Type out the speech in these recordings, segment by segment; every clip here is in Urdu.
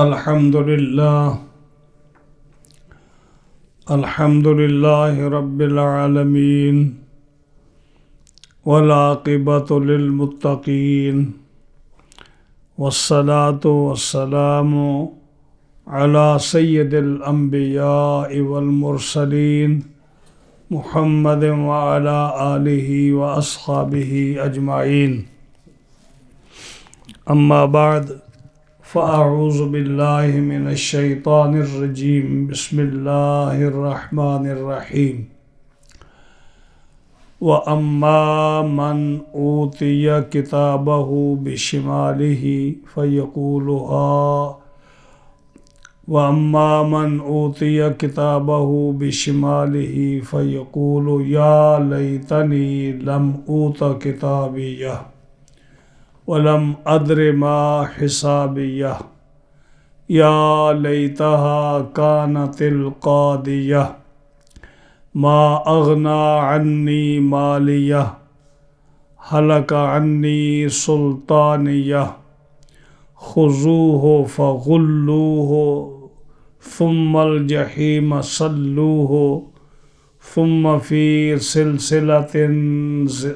الحمد لله رب العالمين والعاقبة للمتقين والصلاة والسلام على سيد الأنبياء والمرسلين محمد وعلى آله وأصحابه أجمعين. أما بعد فأعوذ بالله من الشيطان الرجيم. بسم الله الرحمن الرحيم. وأما من أوتي كتابه بشماله فيقول يا ليتني لم أوت كتابيه ولم أدر ما حسابيه يا ليتها كانت القاضية ما أغنى عني ماليه هلك عني سلطانيه خذوه فغلوه ثم الجحيم صلوه ثم في سلسلة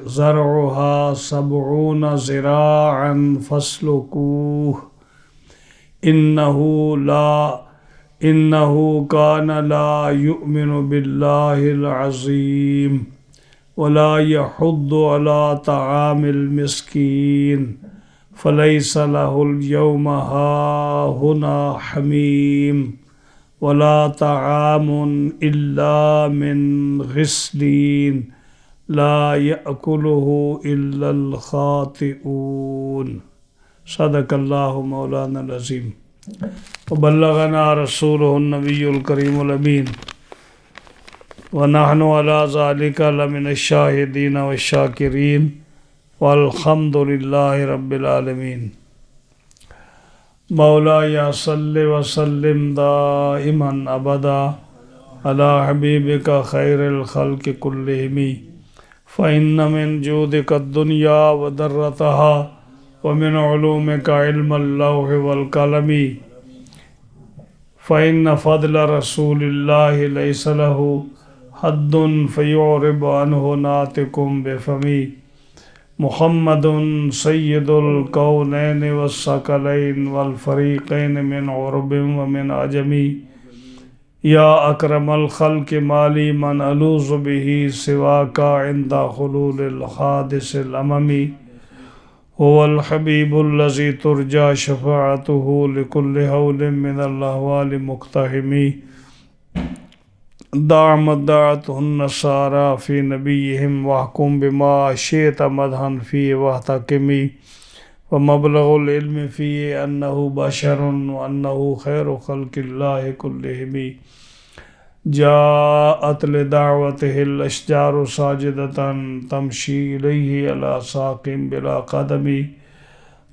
زرعها 70 ذراعا فاسلكوه إنه كان لا يؤمن بالله العظيم ولا يحض على طعام المسكين فليس له اليوم هاهنا حميم ولا طعام إلا من غسلين لا يأكله إلا الخاطئون. صدق الله مولانا العظيم وبلغنا رسوله النبي الكريم الأمين ونحن على ذلك لمن الشاهدين والشاكرين والحمد لله رب العالمين. مولاي صل وسلم دائما أبدا على حبيبك خير الخلق كلهم فإن من جودك الدنيا وضرتها ومن علومك علم اللوح والقلم فإن فضل رسول الله ليس له حد فيعرب عنه ناطق بفمي محمد سيد الكونين والثقلين والفريقين من عرب ومن عجم يا أكرم الخلق مالي من ألوذ به سواك عند حلول الحادث الأممي هو الحبيب الذي ترجى شفاعته لكل هول من الأهوال مقتحم دعته النصارى في نبيهم واحكم بما شئت مدحا فيه واحتكمي ومبلغ العلم فيه أنه بشر وأنه خير خلق الله كلهم جاءت لدعوته الأشجار ساجدة تمشي إليه على ساق بلا قدم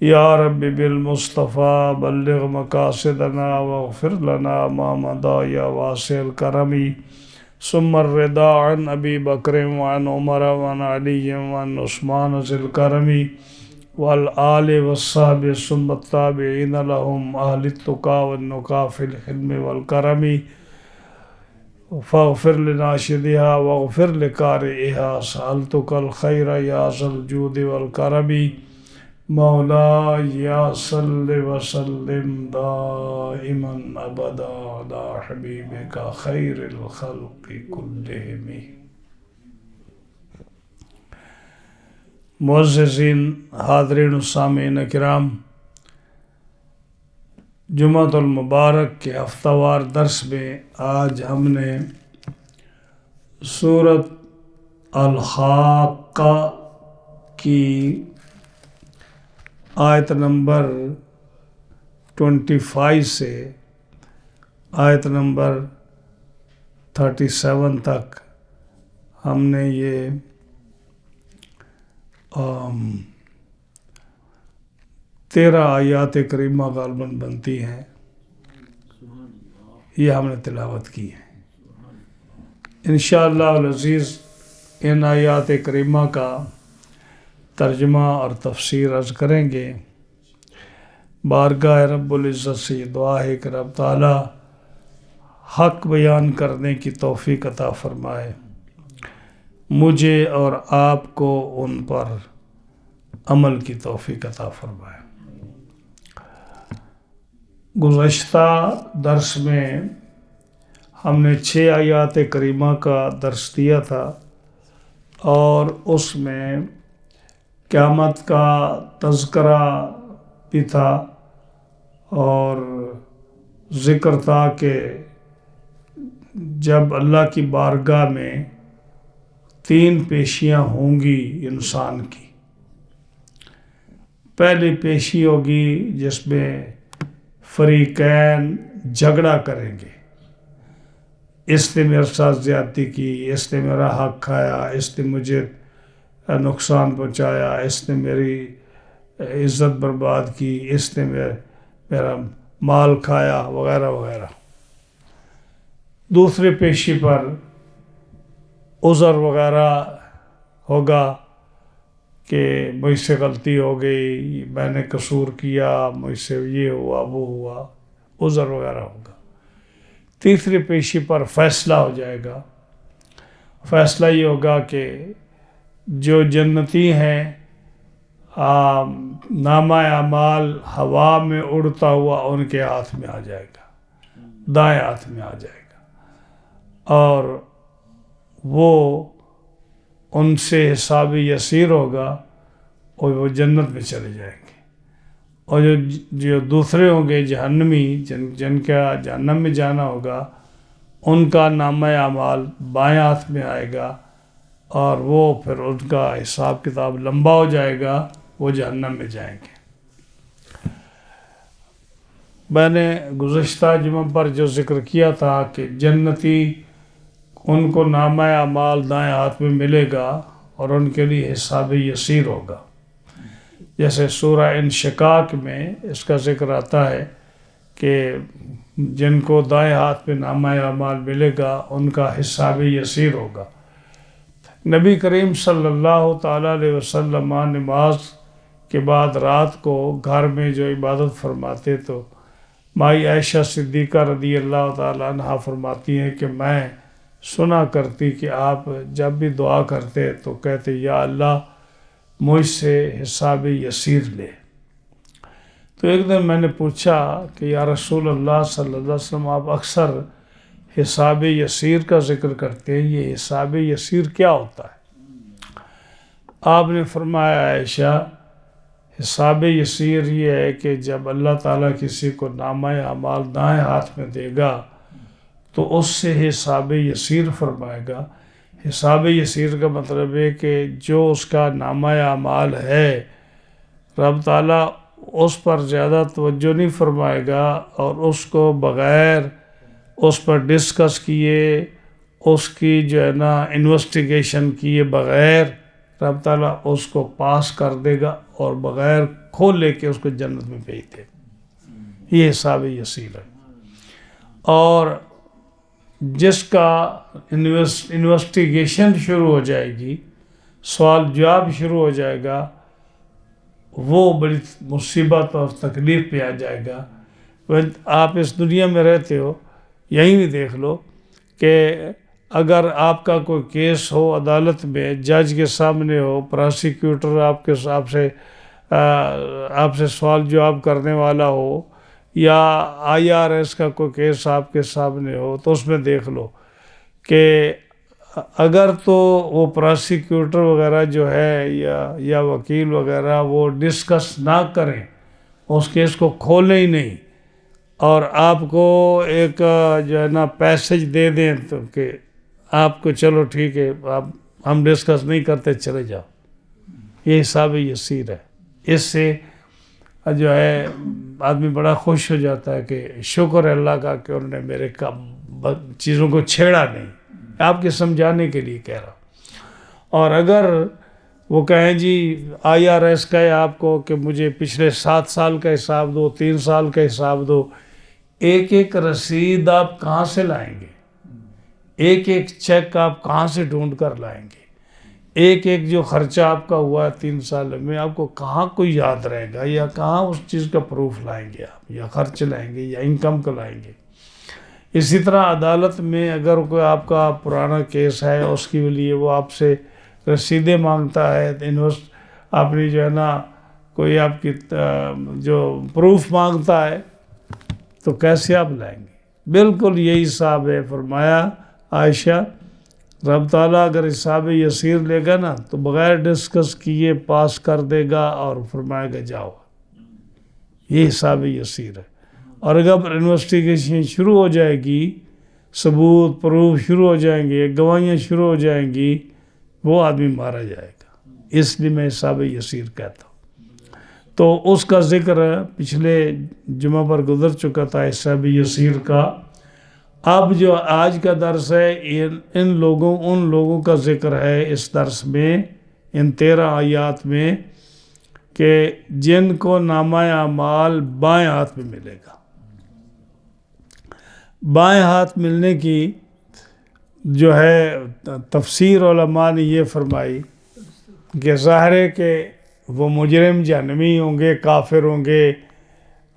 يا رب بالمصطفى بلغ مقاصدنا واغفر لنا ما مضى يا واسع الكرم ثم الرضا عن أبي بكر وعن عمر وعن علي وعن عثمان ذي الكرم والآل والصحب ثم التابعين لهم أهل التقى والنقى في الحلم والكرم فاغفر لناشدها واغفر لقارئها سألتك الخير يا ذا الجود والكرم مولاي صل وسلم دائما أبدا على حبيبك خير الخلق كلهم. معززین حاضرین و سامعین کرام، جمعۃ المبارک کے ہفتہ وار درس میں آج ہم نے سورۃ الحاقہ کی آیت نمبر 25 سے آیت نمبر 37 تک ہم نے یہ 13 آیات کریمہ غالباً بنتی ہیں، یہ ہم نے تلاوت کی ہے. انشاءاللہ العزیز ان آیات کریمہ کا ترجمہ اور تفسیر عرض کریں گے. بارگاہ رب العزت سے یہ دعا ہے کہ رب تعالیٰ حق بیان کرنے کی توفیق عطا فرمائے، مجھے اور آپ کو ان پر عمل کی توفیق عطا فرمائے۔ گزشتہ درس میں ہم نے 6 آیات کریمہ کا درس دیا تھا، اور اس میں قیامت کا تذکرہ بھی تھا، اور ذکر تھا کہ جب اللہ کی بارگاہ میں 3 پیشیاں ہوں گی انسان کی۔ پہلی پیشی ہوگی جس میں فریقین جھگڑا کریں گے، اس نے میرے ساتھ زیادتی کی، اس نے میرا حق کھایا، اس نے مجھے نقصان پہنچایا، اس نے میری عزت برباد کی، اس نے میرا مال کھایا، وغیرہ وغیرہ۔ دوسری پیشی پر عذر وغیرہ ہوگا کہ مجھ سے غلطی ہو گئی، میں نے قصور کیا، مجھ سے یہ ہوا وہ ہوا، عذر وغیرہ ہوگا۔ تیسری پیشی پر فیصلہ ہو جائے گا۔ فیصلہ یہ ہوگا کہ جو جنتی ہیں، نامہ اعمال ہوا میں اڑتا ہوا ان کے ہاتھ میں آ جائے گا، دائیں ہاتھ میں آ جائے گا، اور وہ ان سے حساب یسیر ہوگا اور وہ جنت میں چلے جائیں گے۔ اور جو دوسرے ہوں گے جہنمی، جن کا جہنم میں جانا ہوگا، ان کا نامہ اعمال بائیں ہاتھ میں آئے گا، اور وہ پھر ان کا حساب کتاب لمبا ہو جائے گا، وہ جہنم میں جائیں گے۔ میں نے گزشتہ جمعہ پر جو ذکر کیا تھا کہ جنتی، ان کو نامہ اعمال دائیں ہاتھ میں ملے گا اور ان کے لیے حساب یسیر ہوگا۔ جیسے سورہ انشقاق میں اس کا ذکر آتا ہے کہ جن کو دائیں ہاتھ میں نامہ اعمال ملے گا ان کا حساب یسیر ہوگا۔ نبی کریم صلی اللہ تعالیٰ علیہ وسلم نماز کے بعد رات کو گھر میں جو عبادت فرماتے، تو مائی عائشہ صدیقہ رضی اللہ تعالیٰ عنہا فرماتی ہیں کہ میں سنا کرتی کہ آپ جب بھی دعا کرتے تو کہتے یا اللہ مجھ سے حساب یسیر لے۔ تو ایک دن میں نے پوچھا کہ یا رسول اللہ صلی اللہ علیہ وسلم، آپ اکثر حساب یسیر کا ذکر کرتے ہیں، یہ حساب یسیر کیا ہوتا ہے؟ آپ نے فرمایا عائشہ، حساب یسیر یہ ہے کہ جب اللہ تعالیٰ کسی کو نامہ اعمال دائیں ہاتھ میں دے گا تو اس سے حساب یسیر فرمائے گا۔ حساب یسیر کا مطلب ہے کہ جو اس کا نامہ اعمال ہے، رب تعالیٰ اس پر زیادہ توجہ نہیں فرمائے گا، اور اس کو بغیر اس پر ڈسکس کیے، اس کی جو ہے نا انویسٹیگیشن کیے بغیر رب تعالیٰ اس کو پاس کر دے گا، اور بغیر کھولے کے اس کو جنت میں بھیج دے گا۔ یہ حساب یسیر ہے۔ اور جس کا انویسٹیگیشن شروع ہو جائے گی، سوال جواب شروع ہو جائے گا، وہ بڑی مصیبت اور تکلیف پہ آ جائے گا۔ آپ اس دنیا میں رہتے ہو، یہیں بھی دیکھ لو کہ اگر آپ کا کوئی کیس ہو عدالت میں، جج کے سامنے ہو، پراسیکیوٹر آپ سے سوال جواب کرنے والا ہو، یا IRS کا کوئی کیس آپ کے سامنے ہو، تو اس میں دیکھ لو کہ اگر تو وہ پراسیکیوٹر وغیرہ جو ہے یا وکیل وغیرہ وہ ڈسکس نہ کریں، اس کیس کو کھولیں ہی نہیں، اور آپ کو ایک جو ہے نا پیسج دے دیں تو کہ آپ کو چلو ٹھیک ہے، ہم ڈسکس نہیں کرتے، چلے جاؤ، یہ حساب یسیر ہے۔ اس سے جو ہے آدمی بڑا خوش ہو جاتا ہے کہ شکر ہے اللہ کا کہ انہوں نے میرے چیزوں کو چھیڑا نہیں، آپ کے سمجھانے کے لیے کہہ رہا ہوں۔ اور اگر وہ کہیں جی IRS کہے آپ کو کہ مجھے پچھلے 7 سال کا حساب دو، 3 سال کا حساب دو، ایک ایک رسید آپ کہاں سے لائیں گے؟ ایک ایک چیک آپ کہاں سے ڈھونڈ کر لائیں گے؟ ایک ایک جو خرچہ آپ کا ہوا ہے 3 سال میں، آپ کو کہاں کوئی یاد رہے گا، یا کہاں اس چیز کا پروف لائیں گے آپ، یا خرچ لائیں گے یا انکم کو لائیں گے۔ اسی طرح عدالت میں اگر کوئی آپ کا پرانا کیس ہے، اس کے لیے وہ آپ سے رسیدیں مانگتا ہے، اپنی جو ہے نا کوئی آپ کی جو پروف مانگتا ہے، تو کیسے آپ لائیں گے؟ بالکل یہی حساب ہے۔ فرمایا عائشہ رب تعالیٰ اگر حساب یسیر لے گا نا تو بغیر ڈسکس کیے پاس کر دے گا اور فرمائے گا جاؤ، یہ حساب یسیر ہے۔ اور اگر انویسٹیگیشن شروع ہو جائے گی، ثبوت پروف شروع ہو جائیں گے، گواہیاں شروع ہو جائیں گی، وہ آدمی مارا جائے گا۔ اس لیے میں حساب یسیر کہتا ہوں۔ تو اس کا ذکر پچھلے جمعہ پر گزر چکا تھا حساب یسیر کا۔ اب جو آج کا درس ہے، ان لوگوں کا ذکر ہے اس درس میں، ان 13 آیات میں، کہ جن کو نامہ اعمال بائیں ہاتھ میں ملے گا۔ بائیں ہاتھ ملنے کی جو ہے تفسیر علماء نے یہ فرمائی کہ ظاہر ہے کہ وہ مجرم جہنمی ہوں گے، کافر ہوں گے،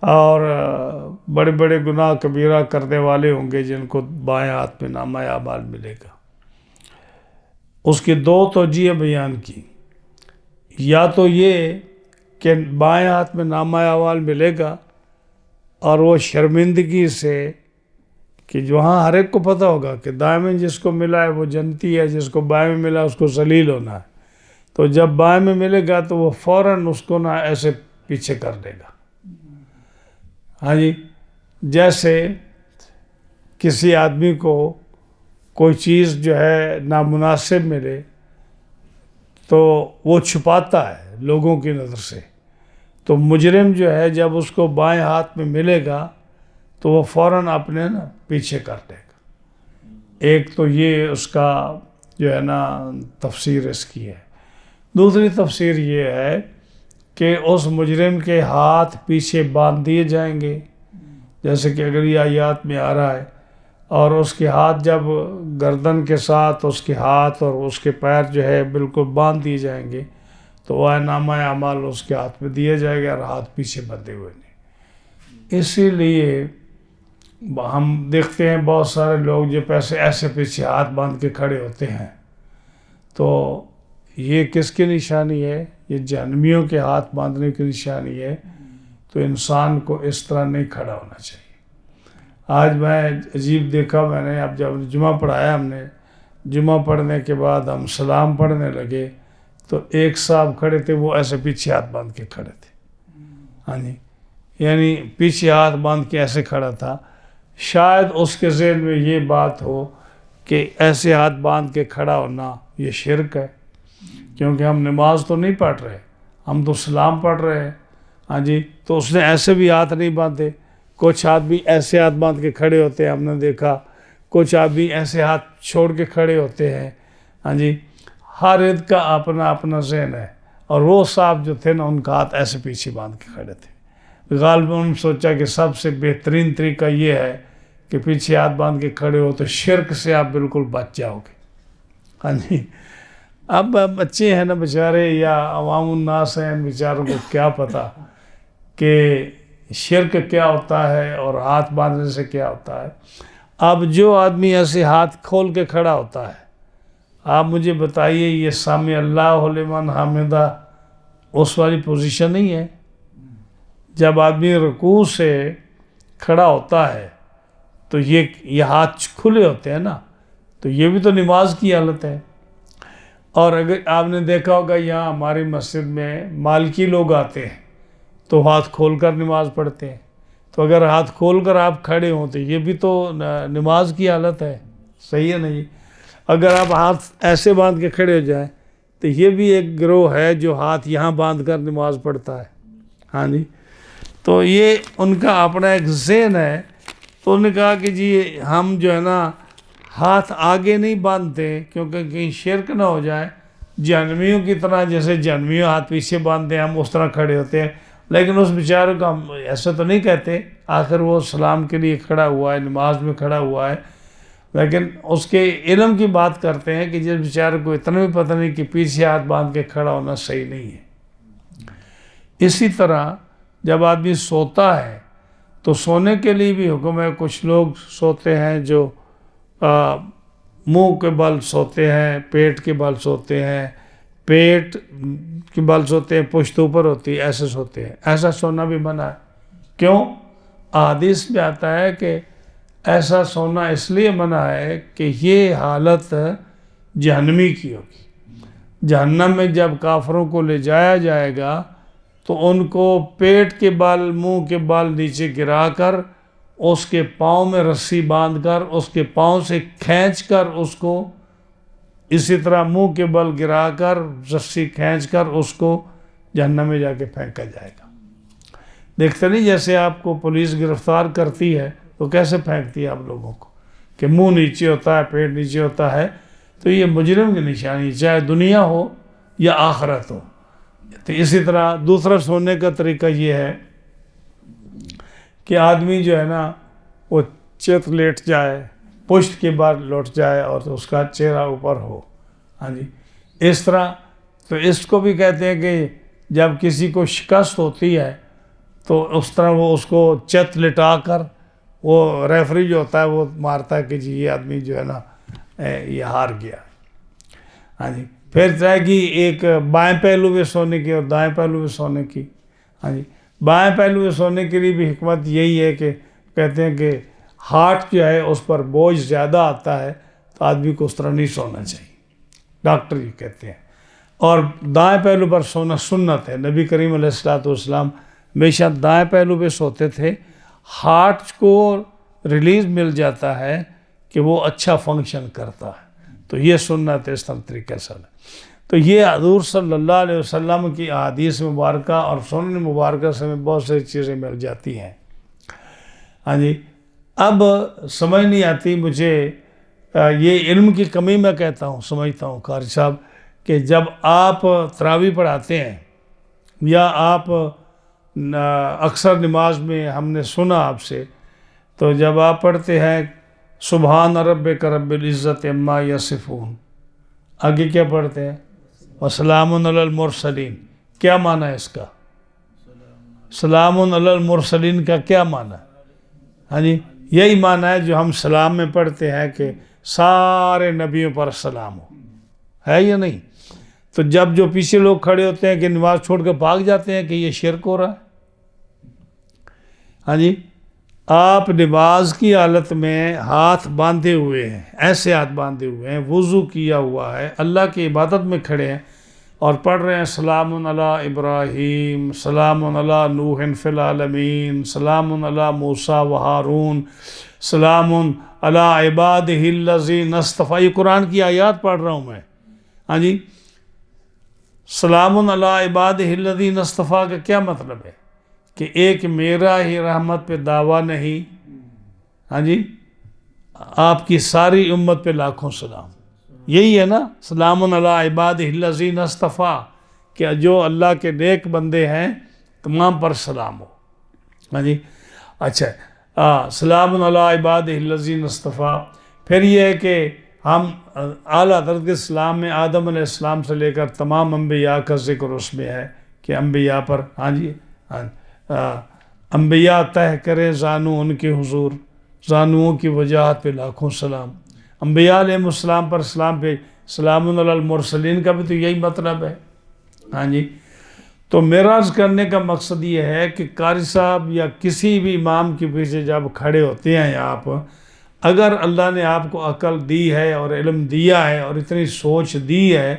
اور بڑے بڑے گناہ کبیرہ کرنے والے ہوں گے جن کو بائیں ہاتھ میں نامہ اعمال ملے گا۔ اس کی 2 توجیہ بیان کی، یا تو یہ کہ بائیں ہاتھ میں نامہ اعمال ملے گا اور وہ شرمندگی سے، کہ وہاں ہر ایک کو پتہ ہوگا کہ دائیں میں جس کو ملا ہے وہ جنتی ہے، جس کو بائیں میں ملا اس کو ذلیل ہونا ہے، تو جب بائیں میں ملے گا تو وہ فوراً اس کو نہ ایسے پیچھے کر دے گا۔ ہاں جی، جیسے کسی آدمی کو کوئی چیز جو ہے نامناسب ملے تو وہ چھپاتا ہے لوگوں کی نظر سے، تو مجرم جو ہے جب اس کو بائیں ہاتھ میں ملے گا تو وہ فوراً اپنے نا پیچھے کر دے گا۔ ایک تو یہ اس کا جو ہے نا تفسیر اس کی ہے۔ دوسری تفسیر یہ ہے کہ اس مجرم کے ہاتھ پیچھے باندھ دیے جائیں گے، جیسے کہ اگر یہ آیات میں آ رہا ہے، اور اس کے ہاتھ جب گردن کے ساتھ اس کے ہاتھ اور اس کے پیر جو ہے بالکل باندھ دیے جائیں گے، تو وہ نامہ اعمال اس کے ہاتھ میں دیا جائے گا اور ہاتھ پیچھے بندھے ہوئے نہیں۔ اسی لیے ہم دیکھتے ہیں بہت سارے لوگ جو ایسے پیچھے ہاتھ باندھ کے کھڑے ہوتے ہیں، تو یہ کس کی نشانی ہے؟ یہ جہنمیوں کے ہاتھ باندھنے کی نشانی ہے۔ تو انسان کو اس طرح نہیں کھڑا ہونا چاہیے۔ آج میں عجیب دیکھا، میں نے اب جب جمعہ پڑھایا، ہم نے جمعہ پڑھنے کے بعد ہم سلام پڑھنے لگے تو ایک صاحب کھڑے تھے، وہ ایسے پیچھے ہاتھ باندھ کے کھڑے تھے۔ ہاں جی، یعنی پیچھے ہاتھ باندھ کے ایسے کھڑا تھا۔ شاید اس کے ذہن میں یہ بات ہو کہ ایسے ہاتھ باندھ کے کھڑا ہونا یہ شرک ہے، کیونکہ ہم نماز تو نہیں پڑھ رہے، ہم تو سلام پڑھ رہے ہیں۔ ہاں جی، تو اس نے ایسے بھی ہاتھ نہیں باندھے۔ کچھ آدمی ایسے ہاتھ باندھ کے کھڑے ہوتے ہیں، ہم نے دیکھا، کچھ آدمی ایسے ہاتھ چھوڑ کے کھڑے ہوتے ہیں۔ ہاں جی، ہر ایک کا اپنا اپنا ذہن ہے، اور وہ صاحب جو تھے نا ان کا ہاتھ ایسے پیچھے باندھ کے کھڑے تھے۔ غالباً انہوں نے سوچا کہ سب سے بہترین طریقہ یہ ہے کہ پیچھے ہاتھ باندھ کے کھڑے ہو تو شرک سے آپ بالکل بچ جاؤ گے۔ ہاں جی، اب بچے ہیں نا بیچارے، یا عوام الناس ہیں، ان بیچاروں کو کیا پتہ کہ شرک کیا ہوتا ہے اور ہاتھ باندھنے سے کیا ہوتا ہے۔ اب جو آدمی ایسے ہاتھ کھول کے کھڑا ہوتا ہے، آپ مجھے بتائیے یہ سامع اللہ لمن حمدہ اس والی پوزیشن نہیں ہے؟ جب آدمی رکوع سے کھڑا ہوتا ہے تو یہ ہاتھ کھلے ہوتے ہیں نا، تو یہ بھی تو نماز کی حالت ہے۔ اور اگر آپ نے دیکھا ہوگا یہاں ہماری مسجد میں مالکی لوگ آتے ہیں تو ہاتھ کھول کر نماز پڑھتے ہیں، تو اگر ہاتھ کھول کر آپ کھڑے ہوں تو یہ بھی تو نماز کی حالت ہے، صحیح ہے نہیں؟ اگر آپ ہاتھ ایسے باندھ کے کھڑے ہو جائیں تو یہ بھی ایک گروہ ہے جو ہاتھ یہاں باندھ کر نماز پڑھتا ہے۔ ہاں جی، تو یہ ان کا اپنا ایک ذہن ہے۔ تو انہوں نے کہا کہ جی ہم جو ہے نا ہاتھ آگے نہیں باندھتے کیونکہ کہیں شرک نہ ہو جائے، جہنمیوں کی طرح، جیسے جہنمیوں ہاتھ پیچھے باندھتے ہیں ہم اس طرح کھڑے ہوتے ہیں۔ لیکن اس بیچارے کو ہم ایسا تو نہیں کہتے، آخر وہ سلام کے لیے کھڑا ہوا ہے، نماز میں کھڑا ہوا ہے، لیکن اس کے علم کی بات کرتے ہیں کہ جس بیچارے کو اتنا بھی پتہ نہیں کہ پیچھے ہاتھ باندھ کے کھڑا ہونا صحیح نہیں ہے۔ اسی طرح جب آدمی سوتا ہے تو سونے کے لیے بھی حکم ہے۔ کچھ لوگ سوتے ہیں جو منہ کے بل سوتے ہیں، پیٹ کے بل سوتے ہیں، پیٹ کے بل سوتے ہیں، پشت اوپر ہوتی ہے، ایسے سوتے ہیں۔ ایسا سونا بھی منع ہے۔ کیوں؟ احادیث میں آتا ہے کہ ایسا سونا اس لیے منع ہے کہ یہ حالت جہنمی کی ہوگی۔ جہنم میں جب کافروں کو لے جایا جائے گا تو ان کو پیٹ کے بال، منہ کے بال نیچے گرا کر، اس کے پاؤں میں رسی باندھ کر، اس کے پاؤں سے کھینچ کر اس کو، اسی طرح منہ کے بل گرا کر رسی کھینچ کر اس کو جہنم میں جا کے پھینکا جائے گا۔ دیکھتے نہیں جیسے آپ کو پولیس گرفتار کرتی ہے تو کیسے پھینکتی ہے آپ لوگوں کو، کہ منہ نیچے ہوتا ہے، پیٹ نیچے ہوتا ہے، تو یہ مجرم کی نشانی، چاہے دنیا ہو یا آخرت ہو۔ تو اسی طرح دوسرا سونے کا طریقہ یہ ہے کہ آدمی جو ہے نا وہ چت لیٹ جائے، پشت کے بعد لوٹ جائے اور اس کا چہرہ اوپر ہو۔ ہاں جی، اس طرح تو اس کو بھی کہتے ہیں کہ جب کسی کو شکست ہوتی ہے تو اس طرح وہ اس کو چت لٹا کر، وہ ریفری جو ہوتا ہے وہ مارتا ہے کہ جی یہ آدمی جو ہے نا یہ ہار گیا۔ ہاں جی، پھر چاہے کہ ایک بائیں پہلو میں سونے کی اور دائیں پہلو میں سونے کی۔ ہاں جی، بائیں پہلو میں سونے کے لیے بھی حکمت یہی ہے کہ کہتے ہیں کہ ہارٹ جو ہے اس پر بوجھ زیادہ آتا ہے تو آدمی کو اس طرح نہیں سونا چاہیے، ڈاکٹر یہ کہتے ہیں۔ اور دائیں پہلو پر سونا سنت ہے۔ نبی کریم علیہ السلام ہمیشہ دائیں پہلو پہ سوتے تھے۔ ہارٹ کو ریلیز مل جاتا ہے کہ وہ اچھا فنکشن کرتا ہے، تو یہ سنت ہے، اس طرح طریقے سے۔ تو یہ حضور صلی اللہ علیہ وسلم کی احادیث مبارکہ اور سنن مبارکہ سے ہمیں بہت ساری چیزیں مل جاتی ہیں۔ ہاں جی، اب سمجھ نہیں آتی مجھے، یہ علم کی کمی میں کہتا ہوں، سمجھتا ہوں قاری صاحب، کہ جب آپ تراویح پڑھاتے ہیں یا آپ اکثر نماز میں ہم نے سنا آپ سے، تو جب آپ پڑھتے ہیں سبحان ربک رب العزت عما یصفون، آگے کیا پڑھتے ہیں؟ وسلام علی المرسلین، کیا معنی ہے اس کا؟ سلام علی المرسلین کا کیا معنی ہے؟ ہاں جی، یہی معنی ہے جو ہم سلام میں پڑھتے ہیں کہ سارے نبیوں پر سلام ہو، ہے یا نہیں؟ تو جب جو پیچھے لوگ کھڑے ہوتے ہیں کہ نماز چھوڑ کے بھاگ جاتے ہیں کہ یہ شرک ہو رہا ہے۔ ہاں جی، آپ نماز کی حالت میں ہاتھ باندھے ہوئے ہیں، ایسے ہاتھ باندھے ہوئے ہیں، وضو کیا ہوا ہے، اللہ کی عبادت میں کھڑے ہیں اور پڑھ رہے ہیں سلام علی ابراہیم، سلام علی نوح فی العالمین، سلام علی موسیٰ و ہارون، سلام علی عبادہ الذین اصطفیٰ۔ یہ قرآن کی آیات پڑھ رہا ہوں میں۔ ہاں جی، سلام علی عبادہ الذین اصطفیٰ کا کیا مطلب ہے؟ کہ ایک میرا ہی رحمت پہ دعویٰ نہیں، ہاں جی، آپ کی ساری امت پہ لاکھوں سلام۔ یہی ہے نا، سلام علی عبادہ الذین اصطفیٰ، کہ جو اللہ کے نیک بندے ہیں تمام پر سلام ہو۔ ہاں جی، اچھا، سلام علی عبادہ الذین اصطفیٰ۔ پھر یہ ہے کہ ہم اعلیٰ حضرت کے اسلام میں آدم علیہ السلام سے لے کر تمام انبیاء کا ذکر اس میں ہے کہ انبیاء پر، ہاں جی، انبیاء تہ کرے زانو ان کے حضور، زانوؤں کی وجاہت پہ لاکھوں سلام۔ انبیاء علیہ السلام پر سلام پہ سلام علی المرسلین کا بھی تو یہی مطلب ہے۔ ہاں جی، تو میرا عرض کرنے کا مقصد یہ ہے کہ قاری صاحب یا کسی بھی امام کے پیچھے جب کھڑے ہوتے ہیں آپ، اگر اللہ نے آپ کو عقل دی ہے اور علم دیا ہے اور اتنی سوچ دی ہے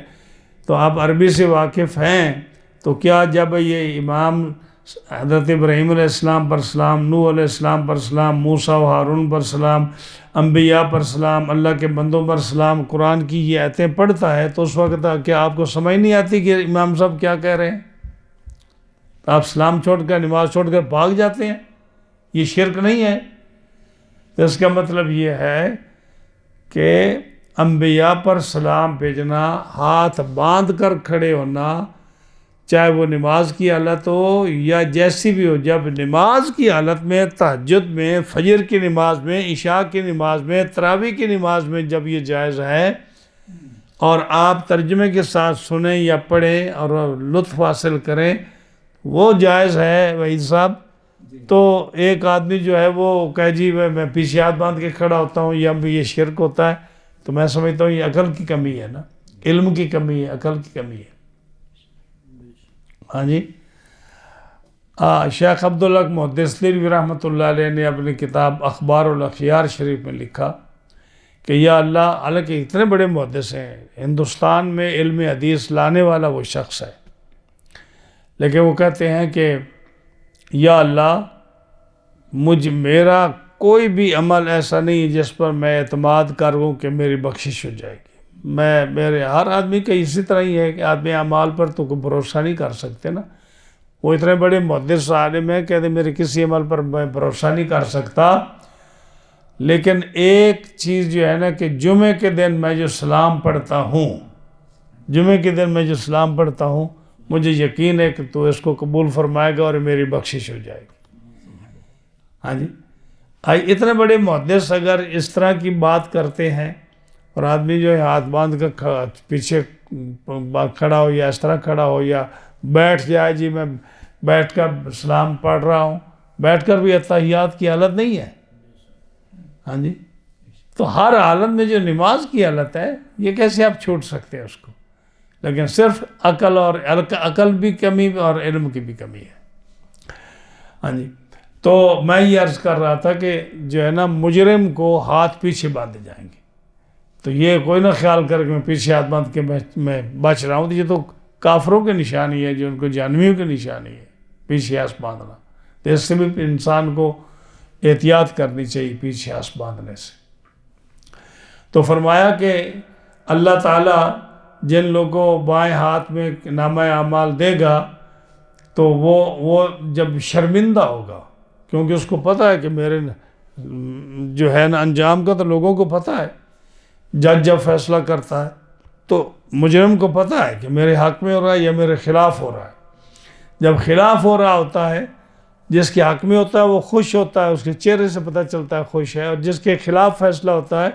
تو آپ عربی سے واقف ہیں، تو کیا جب یہ امام حضرت ابراہیم علیہ السلام پر سلام، نوح علیہ السلام پر سلام، موسیٰ و ہارون پر سلام، انبیاء پر سلام، اللہ کے بندوں پر سلام، قرآن کی یہ آیتیں پڑھتا ہے تو اس وقت کیا آپ کو سمجھ نہیں آتی کہ امام صاحب کیا کہہ رہے ہیں؟ آپ سلام چھوڑ کر، نماز چھوڑ کر بھاگ جاتے ہیں، یہ شرک نہیں ہے؟ تو اس کا مطلب یہ ہے کہ انبیاء پر سلام بھیجنا، ہاتھ باندھ کر کھڑے ہونا، چاہے وہ نماز کی حالت ہو یا جیسی بھی ہو، جب نماز کی حالت میں، تہجد میں، فجر کی نماز میں، عشاء کی نماز میں، تراویح کی نماز میں جب یہ جائز ہے اور آپ ترجمے کے ساتھ سنیں یا پڑھیں اور لطف حاصل کریں، وہ جائز ہے وحید صاحب. تو ایک آدمی جو ہے وہ کہے جی میں پیچھے ہاتھ باندھ کے کھڑا ہوتا ہوں یا یہ شرک ہوتا ہے، تو میں سمجھتا ہوں یہ عقل کی کمی ہے نا، علم کی کمی ہے، عقل کی کمی ہے. ہاں جی. شیخ عبدالحق محدث دہلوی رحمۃ اللہ علیہ نے اپنی کتاب اخبار الاخیار شریف میں لکھا کہ یا اللہ، حالانکہ اتنے بڑے محدث ہیں، ہندوستان میں علم حدیث لانے والا وہ شخص ہے، لیکن وہ کہتے ہیں کہ یا اللہ، میرا کوئی بھی عمل ایسا نہیں جس پر میں اعتماد کروں کہ میری بخشش ہو جائے گی. میرے ہر آدمی کا اسی طرح ہی ہے کہ آدمی اعمال پر تو کوئی بھروسہ نہیں کر سکتے نا. وہ اتنے بڑے محدث عالم ہیں، کہتے میرے کسی عمل پر میں بھروسہ نہیں کر سکتا، لیکن ایک چیز جو ہے نا کہ جمعے کے دن میں جو سلام پڑھتا ہوں، جمعے کے دن میں جو سلام پڑھتا ہوں، مجھے یقین ہے کہ تو اس کو قبول فرمائے گا اور میری بخشش ہو جائے گی. ہاں جی. اتنے بڑے محدث اگر اس طرح کی بات کرتے ہیں اور آدمی جو ہے ہاتھ باندھ کر پیچھے کھڑا ہو یا اس طرح کھڑا ہو یا بیٹھ جائے، جی میں بیٹھ کر سلام پڑھ رہا ہوں، بیٹھ کر بھی اتحیات کی حالت نہیں ہے. ہاں جی. تو ہر حالت میں جو نماز کی حالت ہے، یہ کیسے آپ چھوڑ سکتے ہیں اس کو؟ لیکن صرف عقل بھی کمی اور علم کی بھی کمی ہے. ہاں جی. تو میں یہ عرض کر رہا تھا کہ جو ہے نا مجرم کو ہاتھ پیچھے باندھے جائیں گے، تو یہ کوئی نہ خیال کر کہ میں پیچھے ہاتھ باندھ کے میں بچ رہا ہوں. یہ تو کافروں کی نشانی ہے، جو ان کو جہنمیوں کی نشانی ہے پیچھے ہاتھ باندھنا. تو اس سے بھی انسان کو احتیاط کرنی چاہیے پیچھے ہاتھ باندھنے سے. تو فرمایا کہ اللہ تعالیٰ جن لوگوں کو بائیں ہاتھ میں نامہ اعمال دے گا تو وہ جب شرمندہ ہوگا، کیونکہ اس کو پتہ ہے کہ میرے جو ہے نا انجام کا تو لوگوں کو پتہ ہے. جج جب فیصلہ کرتا ہے تو مجرم کو پتہ ہے کہ میرے حق میں ہو رہا ہے یا میرے خلاف ہو رہا ہے. جب خلاف ہو رہا ہوتا ہے، جس کے حق میں ہوتا ہے وہ خوش ہوتا ہے، اس کے چہرے سے پتہ چلتا ہے خوش ہے، اور جس کے خلاف فیصلہ ہوتا ہے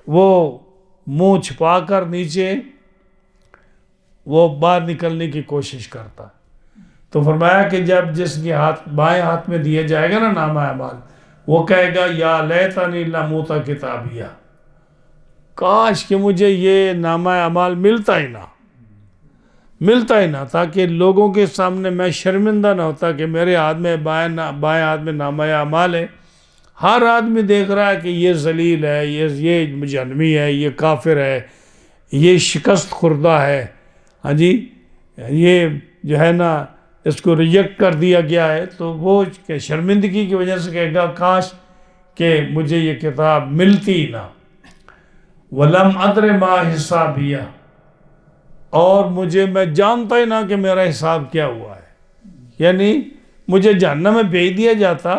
وہ منہ چھپا کر نیچے وہ باہر نکلنے کی کوشش کرتا. تو فرمایا کہ جب جس کے بائیں ہاتھ میں دیے جائے گا نا نامہ اعمال، وہ کہے گا یا لیتنی لم اوت کتابیہ، کاش کہ مجھے یہ نامہ اعمال ملتا ہی نہ، تاکہ لوگوں کے سامنے میں شرمندہ نہ ہوتا کہ میرے ہاتھ میں بائیں ہاتھ میں نامہ اعمال ہے. ہر آدمی دیکھ رہا ہے کہ یہ ذلیل ہے، یہ جہنمی ہے، یہ کافر ہے، یہ شکست خوردہ ہے. ہاں جی. یہ جو ہے نا اس کو ریجیکٹ کر دیا گیا ہے. تو وہ کہ شرمندگی کی وجہ سے کہے گا کاش کہ مجھے یہ کتاب ملتی ہی نہ. وَلَمْ أَدْرِ مَا حِسَابِيَهْ، اور میں جانتا ہی نہ کہ میرا حساب کیا ہوا ہے. یعنی مجھے جہنم میں بھیج دیا جاتا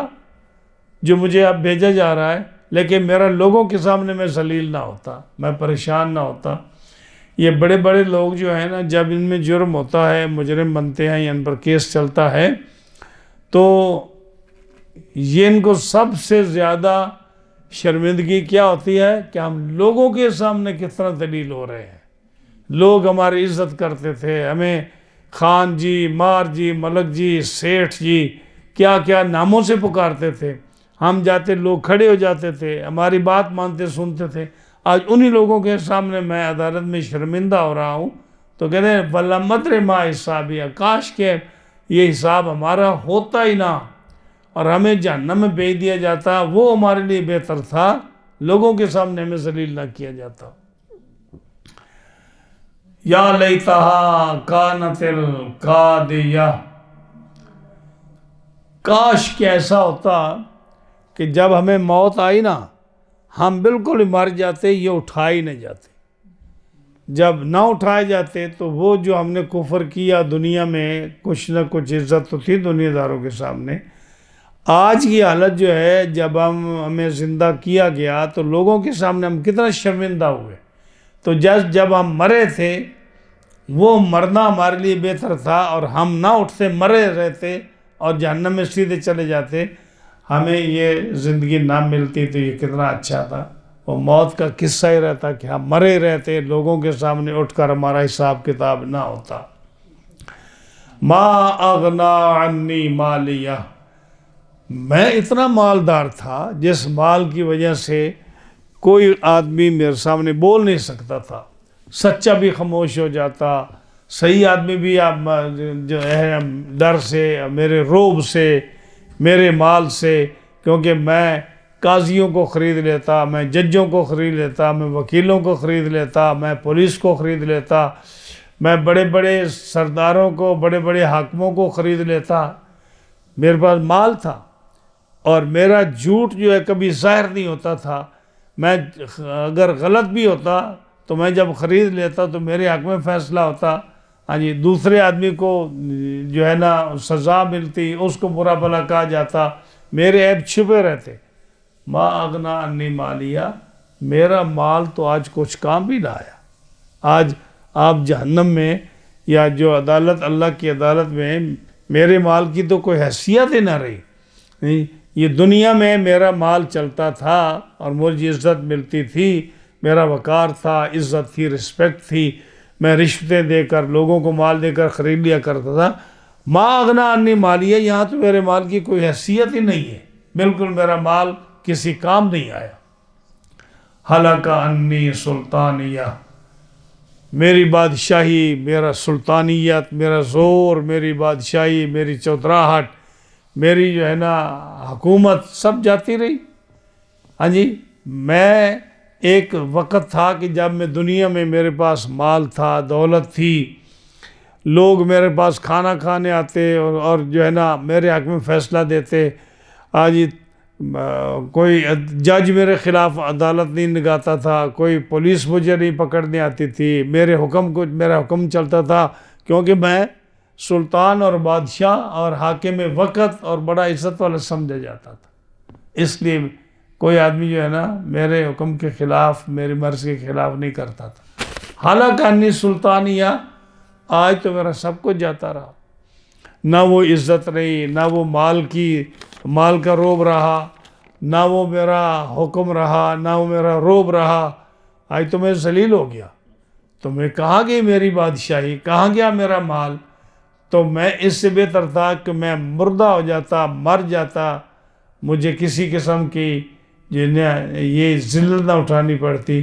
جو مجھے اب بھیجا جا رہا ہے، لیکن میرا لوگوں کے سامنے میں ذلیل نہ ہوتا، میں پریشان نہ ہوتا. یہ بڑے بڑے لوگ جو ہیں نا، جب ان میں جرم ہوتا ہے، مجرم بنتے ہیں یا ان پر کیس چلتا ہے، تو یہ ان کو سب سے زیادہ شرمندگی کیا ہوتی ہے کہ ہم لوگوں کے سامنے کس طرح ذلیل ہو رہے ہیں. لوگ ہماری عزت کرتے تھے، ہمیں خان جی، مار جی، ملک جی، سیٹھ جی، کیا کیا ناموں سے پکارتے تھے. ہم جاتے، لوگ کھڑے ہو جاتے تھے، ہماری بات مانتے سنتے تھے. آج انہی لوگوں کے سامنے میں عدالت میں شرمندہ ہو رہا ہوں. تو کہتے ہیں وَلَمْ أَدْرِ مَا حِسَابِيَهْ، کاش کہ یہ حساب ہمارا ہوتا ہی نہ اور ہمیں جہنم میں بھیج دیا جاتا، وہ ہمارے لیے بہتر تھا، لوگوں کے سامنے ہمیں ذلیل نہ کیا جاتا. یا لیتہا کانت القاضیہ، کاش کہ ایسا ہوتا کہ جب ہمیں موت آئی نا، ہم بالکل ہی مر جاتے، یہ اٹھائے نہ جاتے. جب نہ اٹھائے جاتے تو وہ جو ہم نے کفر کیا دنیا میں، کچھ نہ کچھ عزت تو تھی دنیا داروں کے سامنے. آج کی حالت جو ہے، جب ہمیں زندہ کیا گیا تو لوگوں کے سامنے ہم کتنا شرمندہ ہوئے. تو جب ہم مرے تھے وہ مرنا ہمارے لیے بہتر تھا، اور ہم نہ اٹھتے مرے رہتے اور جہنم میں سیدھے چلے جاتے، ہمیں یہ زندگی نہ ملتی تو یہ کتنا اچھا تھا۔ وہ موت کا قصہ ہی رہتا کہ ہم مرے رہتے، لوگوں کے سامنے اٹھ کر ہمارا حساب کتاب نہ ہوتا۔ ما اغنا عنی مالیہ، میں اتنا مالدار تھا جس مال کی وجہ سے کوئی آدمی میرے سامنے بول نہیں سکتا تھا، سچا بھی خاموش ہو جاتا، صحیح آدمی بھی جو ہے ڈر سے، میرے روب سے، میرے مال سے، کیونکہ میں قاضیوں کو خرید لیتا، میں ججوں کو خرید لیتا، میں وکیلوں کو خرید لیتا، میں پولیس کو خرید لیتا، میں بڑے بڑے سرداروں کو، بڑے بڑے حاکموں کو خرید لیتا، میرے پاس مال تھا، اور میرا جھوٹ جو ہے کبھی ظاہر نہیں ہوتا تھا۔ میں اگر غلط بھی ہوتا تو میں جب خرید لیتا تو میرے حق میں فیصلہ ہوتا، ہاں جی، دوسرے آدمی کو جو ہے نا سزا ملتی، اس کو برا بھلا کہا جاتا، میرے عیب چھپے رہتے۔ ما اغنا عنی مالیہ، میرا مال تو آج کچھ کام بھی نہ آیا۔ آج آپ جہنم میں یا جو عدالت، اللہ کی عدالت میں میرے مال کی تو کوئی حیثیت ہی نہ رہی۔ نہیں، یہ دنیا میں میرا مال چلتا تھا اور مجھے عزت ملتی تھی، میرا وقار تھا، عزت تھی، رسپیکٹ تھی، میں رشوتیں دے کر، لوگوں کو مال دے کر خرید لیا کرتا تھا۔ ما اغنا عنی مالیہ، یہاں تو میرے مال کی کوئی حیثیت ہی نہیں ہے، بالکل میرا مال کسی کام نہیں آیا۔ ہلک عنی سلطانیہ، میری بادشاہی، میرا سلطانیت، میرا زور، میری بادشاہی، میری چودراہٹ، میری جو ہے نا حکومت سب جاتی رہی۔ ہاں جی، میں ایک وقت تھا کہ جب میں دنیا میں میرے پاس مال تھا، دولت تھی، لوگ میرے پاس کھانا کھانے آتے اور جو ہے نا میرے حق میں فیصلہ دیتے۔ آج کوئی جج میرے خلاف عدالت نہیں لگاتا تھا، کوئی پولیس مجھے نہیں پکڑنے آتی تھی، میرا حکم چلتا تھا، کیونکہ میں سلطان اور بادشاہ اور حاکم وقت اور بڑا عزت والا سمجھا جاتا تھا۔ اس لیے کوئی آدمی جو ہے نا میرے حکم کے خلاف، میری مرضی کے خلاف نہیں کرتا تھا۔ ہلک عنی سلطانیہ، آج تو میرا سب کچھ جاتا رہا، نہ وہ عزت رہی، نہ وہ مال کا روب رہا، نہ وہ میرا حکم رہا، نہ وہ میرا روب رہا۔ آج تو میں ذلیل ہو گیا، تو میں کہاں گئی میری بادشاہی، کہاں گیا میرا مال؟ تو میں اس سے بہتر تھا کہ میں مردہ ہو جاتا، مر جاتا، مجھے کسی قسم کی یہ ذلت نہ اٹھانی پڑتی۔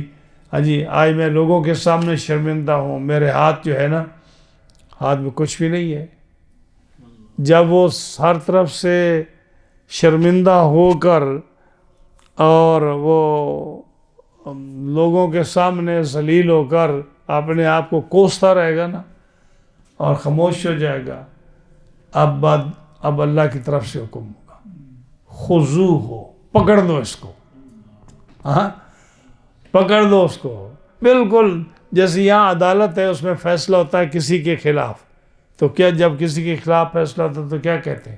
ہاں جی، آج میں لوگوں کے سامنے شرمندہ ہوں، میرے ہاتھ جو ہے نا، ہاتھ میں کچھ بھی نہیں ہے۔ جب وہ ہر طرف سے شرمندہ ہو کر اور وہ لوگوں کے سامنے ذلیل ہو کر اپنے آپ کو کوستا رہے گا نا اور خاموش ہو جائے گا، اب اللہ کی طرف سے حکم ہوگا، خذوہ، پکڑ دو اس کو، ہاں پکڑ دو اس کو۔ بالکل جیسے یہاں عدالت ہے، اس میں فیصلہ ہوتا ہے کسی کے خلاف، تو کیا جب کسی کے خلاف فیصلہ ہوتا ہے تو کیا کہتے ہیں؟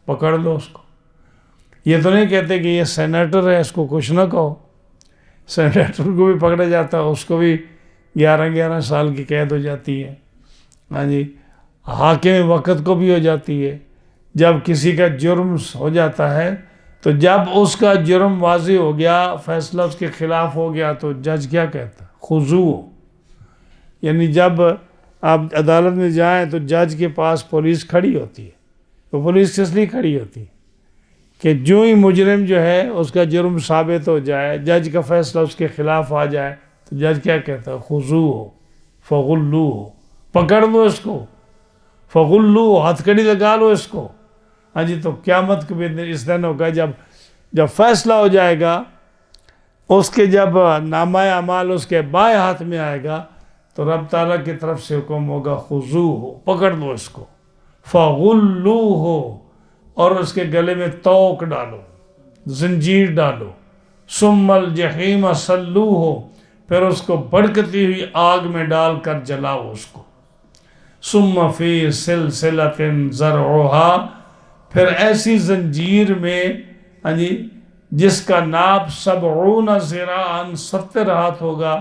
پکڑ دو اس کو۔ یہ تو نہیں کہتے کہ یہ سینیٹر ہے، اس کو کچھ نہ کہو۔ سینیٹر کو بھی پکڑا جاتا ہے، اس کو بھی 11 سال کی قید ہو جاتی ہے۔ ہاں جی، حاکم وقت کو بھی ہو جاتی ہے۔ جب کسی کا جرم ہو جاتا ہے تو جب اس کا جرم واضح ہو گیا، فیصلہ اس کے خلاف ہو گیا، تو جج کیا کہتا ہے؟ خذوہ، یعنی جب آپ عدالت میں جائیں تو جج کے پاس پولیس کھڑی ہوتی ہے۔ تو پولیس کس لیے کھڑی ہوتی ہے؟ کہ جو ہی مجرم جو ہے اس کا جرم ثابت ہو جائے، جج کا فیصلہ اس کے خلاف آ جائے، تو جج کیا کہتا ہے؟ خذوہ فغلوہ، پکڑ لو اس کو، فغلوہ، ہتھ کڑی لگا لو اس کو۔ ہاں جی، تو قیامت کے دن اس دن ہوگا جب فیصلہ ہو جائے گا، اس کے جب نامہ اعمال اس کے بائیں ہاتھ میں آئے گا تو رب تعالیٰ کی طرف سے حکم ہوگا، خذوہ، پکڑ لو اس کو، فغلوہ، اور اس کے گلے میں توق ڈالو، زنجیر ڈالو، ثم الجحیم صلوہ، پھر اس کو بھڑکتی ہوئی آگ میں ڈال کر جلاؤ اس کو، ثم فی سلسلۃ ذرعھا، پھر ایسی زنجیر میں، ہاں جی، جس کا ناپ 70 ذراعاً 70 ہاتھ ہوگا،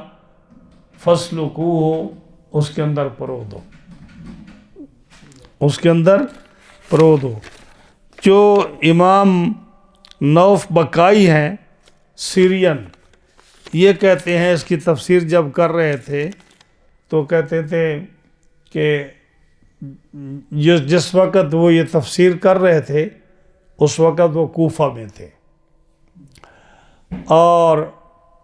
فسلکوہ، اس کے اندر پرو دو، اس کے اندر پرو دو۔ جو امام نوف بکائی ہیں سیرین، یہ کہتے ہیں، اس کی تفسیر جب کر رہے تھے تو کہتے تھے کہ جس وقت وہ یہ تفسیر کر رہے تھے اس وقت وہ کوفہ میں تھے، اور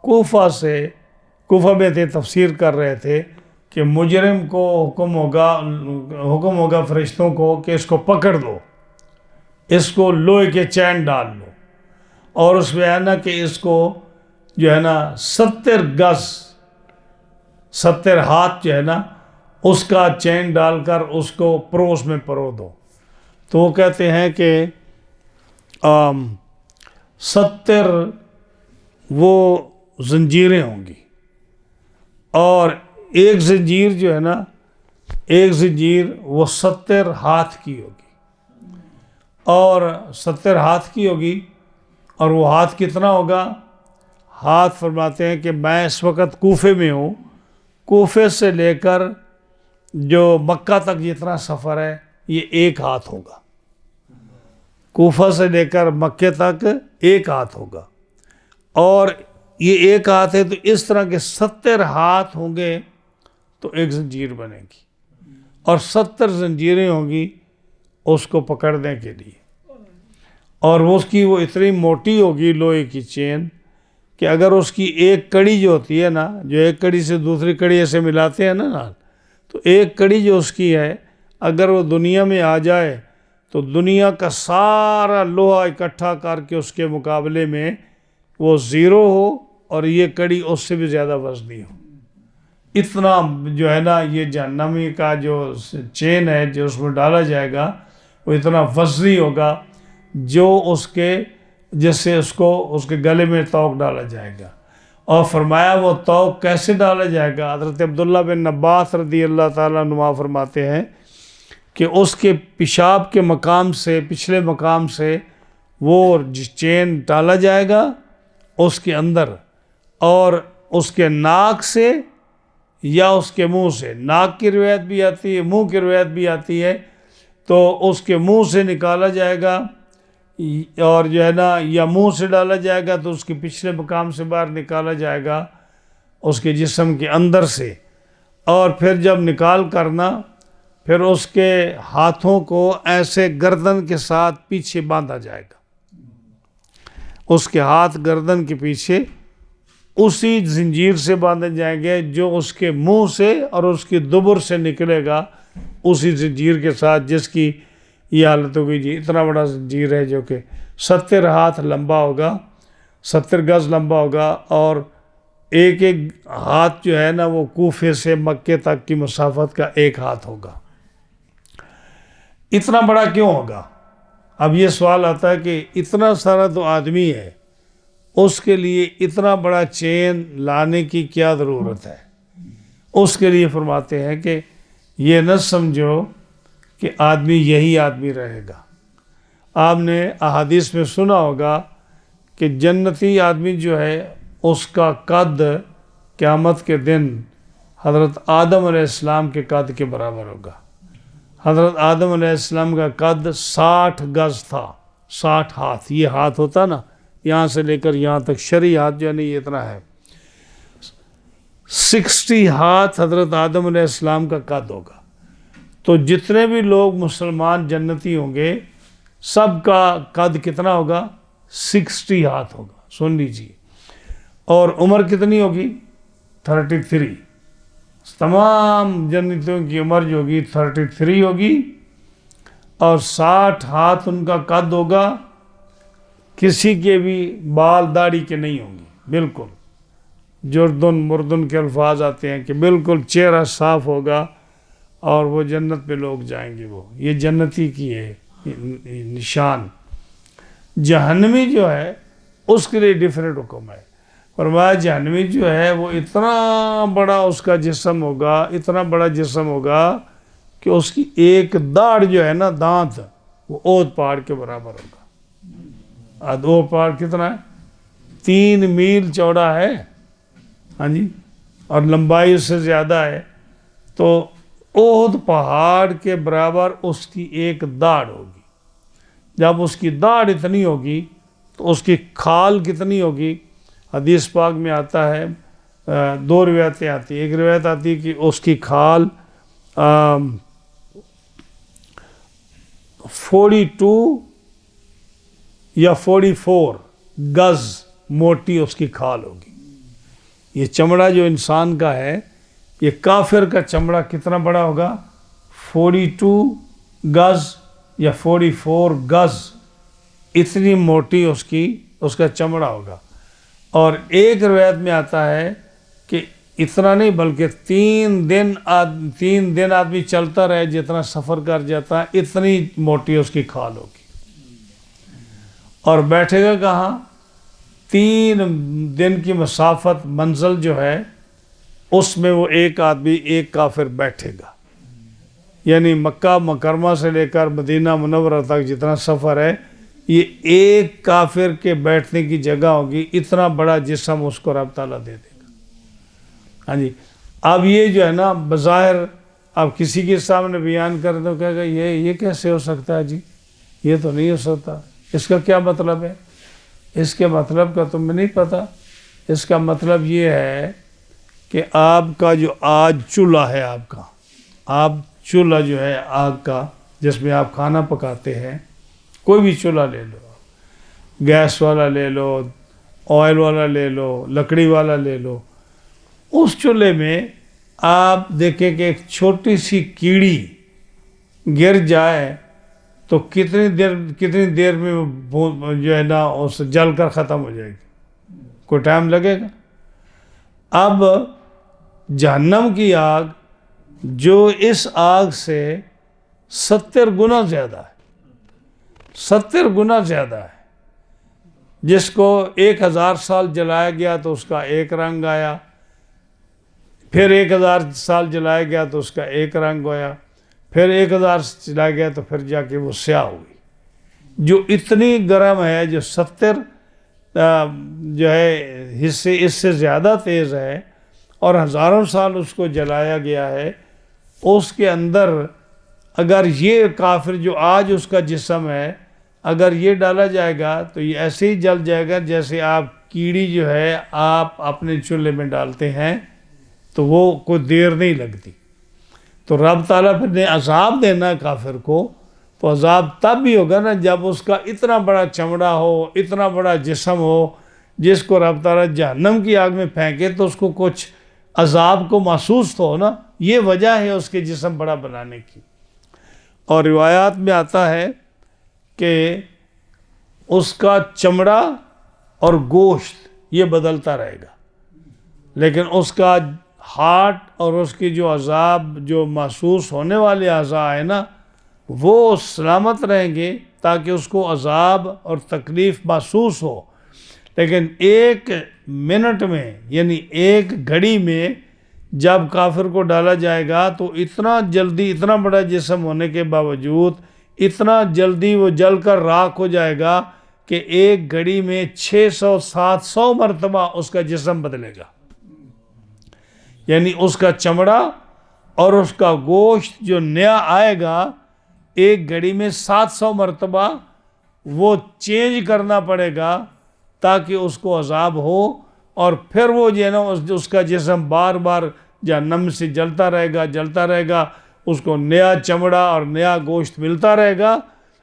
کوفہ میں تھے، تفسیر کر رہے تھے کہ مجرم کو حکم ہوگا فرشتوں کو کہ اس کو پکڑ دو، اس کو لوہے کے چین ڈال لو، اور اس میں ہے نا کہ اس کو جو ہے نا 70 گز 70 ہاتھ جو ہے نا اس کا چین ڈال کر اس کو پروس میں پرو دو۔ تو وہ کہتے ہیں کہ 70 وہ زنجیریں ہوں گی، اور ایک زنجیر جو ہے نا، ایک زنجیر وہ 70 ہاتھ کی ہوگی، اور 70 ہاتھ کی ہوگی، اور وہ ہاتھ کتنا ہوگا؟ ہاتھ فرماتے ہیں کہ میں اس وقت کوفے میں ہوں، کوفے سے لے کر جو مکہ تک جتنا سفر ہے یہ ایک ہاتھ ہوگا، کوفہ سے لے کر مکے تک ایک ہاتھ ہوگا، اور یہ ایک ہاتھ ہے تو اس طرح کے 70 ہاتھ ہوں گے تو ایک زنجیر بنے گی، اور 70 زنجیریں ہوں گی اس کو پکڑنے کے لیے، اور وہ اتنی موٹی ہوگی لوہے کی چین کہ اگر اس کی ایک کڑی جو ہوتی ہے نا، جو ایک کڑی سے دوسری کڑی ایسے ملاتے ہیں نا، تو ایک کڑی جو اس کی ہے اگر وہ دنیا میں آ جائے تو دنیا کا سارا لوہا اکٹھا کر کے اس کے مقابلے میں وہ زیرو ہو، اور یہ کڑی اس سے بھی زیادہ وزنی ہو۔ اتنا جو ہے نا یہ جہنمی کا جو چین ہے جو اس میں ڈالا جائے گا وہ اتنا وزنی ہوگا جو اس کے جس سے اس کے گلے میں توق ڈالا جائے گا۔ اور فرمایا وہ توق کیسے ڈالا جائے گا؟ حضرت عبداللہ بن عباس رضی اللہ تعالیٰ عنہ فرماتے ہیں کہ اس کے پیشاب کے مقام سے، پچھلے مقام سے وہ چین ڈالا جائے گا اس کے اندر، اور اس کے ناک سے یا اس کے منہ سے، ناک کی روایت بھی آتی ہے، منہ کی روایت بھی آتی ہے، تو اس کے منہ سے نکالا جائے گا، اور جو ہے نا یا منہ سے ڈالا جائے گا تو اس کے پچھلے مقام سے باہر نکالا جائے گا اس کے جسم کے اندر سے، اور پھر جب نکال کرنا پھر اس کے ہاتھوں کو ایسے گردن کے ساتھ پیچھے باندھا جائے گا، اس کے ہاتھ گردن کے پیچھے اسی زنجیر سے باندھے جائیں گے جو اس کے منہ سے اور اس کی دبر سے نکلے گا، اسی زنجیر کے ساتھ، جس کی یہ حالت ہوگی جی اتنا بڑا زنجیر ہے جو کہ 70 ہاتھ لمبا ہوگا، 70 گز لمبا ہوگا، اور ایک ایک ہاتھ جو ہے نا وہ کوفے سے مکے تک کی مسافت کا ایک ہاتھ ہوگا۔ اتنا بڑا کیوں ہوگا؟ اب یہ سوال آتا ہے کہ اتنا سارا تو آدمی ہے، اس کے لیے اتنا بڑا چین لانے کی کیا ضرورت ہے؟ اس کے لیے فرماتے ہیں کہ یہ نہ سمجھو کہ آدمی یہی آدمی رہے گا۔ آپ نے احادیث میں سنا ہوگا کہ جنتی آدمی جو ہے اس کا قد قیامت کے دن حضرت آدم علیہ السلام کے قد کے برابر ہوگا۔ حضرت آدم علیہ السلام کا قد 60 گز تھا، 60 ہاتھ، یہ ہاتھ ہوتا نا یہاں سے لے کر یہاں تک، شرعی ہاتھ جو ہے یہ اتنا ہے، 60 ہاتھ حضرت آدم علیہ السلام کا قد ہوگا۔ تو جتنے بھی لوگ مسلمان جنتی ہوں گے سب کا قد کتنا ہوگا؟ 60 ہاتھ ہوگا، سن لیجیے۔ اور عمر کتنی ہوگی؟ 33۔ تمام جنتیوں کی عمر جو ہوگی 33 ہوگی، اور 60 ہاتھ ان کا قد ہوگا، کسی کے بھی بال داڑھی کے نہیں ہوں گے، بالکل جردن مردن کے الفاظ آتے ہیں کہ بالکل چہرہ صاف ہوگا، اور وہ جنت پہ لوگ جائیں گے، وہ یہ جنتی کی ہے نشان۔ جہنمی جو ہے اس کے لیے ڈیفرنٹ حکم ہے، فرمایا جہنمی جو ہے وہ اتنا بڑا اس کا جسم ہوگا، اتنا بڑا جسم ہوگا کہ اس کی ایک داڑھ جو ہے نا، دانت، وہ اود پہاڑ کے برابر ہوگا۔ اود پہاڑ کتنا ہے؟ 3 میل چوڑا ہے، ہاں جی، اور لمبائی اس سے زیادہ ہے، تو احد پہاڑ کے برابر اس کی ایک داڑھ ہوگی. جب اس کی داڑھ اتنی ہوگی تو اس کی کھال کتنی ہوگی؟ حدیث پاک میں آتا ہے، دو روایتیں آتی ہیں. ایک روایت آتی ہے کہ اس کی کھال 42 یا 44 گز موٹی اس کی کھال ہوگی. یہ چمڑا جو انسان کا ہے، یہ کافر کا چمڑا کتنا بڑا ہوگا؟ 42 گز یا 44 گز، اتنی موٹی اس کا چمڑا ہوگا. اور ایک روایت میں آتا ہے کہ اتنا نہیں بلکہ 3 دن آدمی چلتا رہے جتنا سفر کر جاتا ہے، اتنی موٹی اس کی کھال ہوگی. اور بیٹھے گا کہاں؟ 3 دن کی مسافت منزل جو ہے اس میں وہ ایک آدمی ایک کافر بیٹھے گا. یعنی مکہ مکرمہ سے لے کر مدینہ منورہ تک جتنا سفر ہے، یہ ایک کافر کے بیٹھنے کی جگہ ہوگی. اتنا بڑا جسم اس کو رب تعالیٰ دے دے گا. ہاں جی. اب یہ جو ہے نا بظاہر آپ کسی کے سامنے بیان کر دو، کہے گا یہ کیسے ہو سکتا ہے جی، یہ تو نہیں ہو سکتا. اس کا کیا مطلب ہے؟ اس کے مطلب کا تمہیں نہیں پتہ. اس کا مطلب یہ ہے کہ آپ کا جو آج چولہا ہے، آپ چولہا جو ہے آگ کا جس میں آپ کھانا پکاتے ہیں، کوئی بھی چولہا لے لو، گیس والا لے لو، آئل والا لے لو، لکڑی والا لے لو. اس چولہے میں آپ دیکھیں کہ ایک چھوٹی سی کیڑی گر جائے تو کتنی دیر میں وہ جو ہے نا اس جل کر ختم ہو جائے گی؟ کوئی ٹائم لگے گا؟ اب جہنم کی آگ جو اس آگ سے 70 گنا زیادہ ہے، 70 گنا زیادہ ہے. جس کو 1000 سال جلایا گیا تو اس کا ایک رنگ آیا، پھر 1000 سال جلایا گیا تو اس کا ایک رنگ آیا، پھر 1000 جلایا گیا تو پھر جا کے وہ سیاہ ہوئی. جو اتنی گرم ہے، جو 70 جو ہے حصے اس سے زیادہ تیز ہے، اور ہزاروں سال اس کو جلایا گیا ہے. اس کے اندر اگر یہ کافر جو آج اس کا جسم ہے، اگر یہ ڈالا جائے گا تو یہ ایسے ہی جل جائے گا جیسے آپ کیڑی جو ہے آپ اپنے چولہے میں ڈالتے ہیں، تو وہ کوئی دیر نہیں لگتی. تو رب تعالیٰ پھر نے عذاب دینا کافر کو، تو عذاب تب بھی ہوگا نا جب اس کا اتنا بڑا چمڑا ہو، اتنا بڑا جسم ہو، جس کو رب تعالیٰ جہنم کی آگ میں پھینکے تو اس کو کچھ عذاب کو محسوس تو ہو نا. یہ وجہ ہے اس کے جسم بڑا بنانے کی. اور روایات میں آتا ہے کہ اس کا چمڑا اور گوشت یہ بدلتا رہے گا، لیکن اس کا ہارٹ اور اس کی جو عذاب جو محسوس ہونے والے اعضاء ہیں نا، وہ سلامت رہیں گے تاکہ اس کو عذاب اور تکلیف محسوس ہو. لیکن 1 منٹ میں یعنی 1 گھڑی میں جب کافر کو ڈالا جائے گا تو اتنا جلدی، اتنا بڑا جسم ہونے کے باوجود اتنا جلدی وہ جل کر راکھ ہو جائے گا کہ 1 گھڑی میں 600-700 مرتبہ اس کا جسم بدلے گا. یعنی اس کا چمڑا اور اس کا گوشت جو نیا آئے گا، 1 گھڑی میں 700 مرتبہ وہ چینج کرنا پڑے گا تاکہ اس کو عذاب ہو. اور پھر وہ جو ہے نا اس کا جسم بار بار جہنم سے جلتا رہے گا، اس کو نیا چمڑا اور نیا گوشت ملتا رہے گا،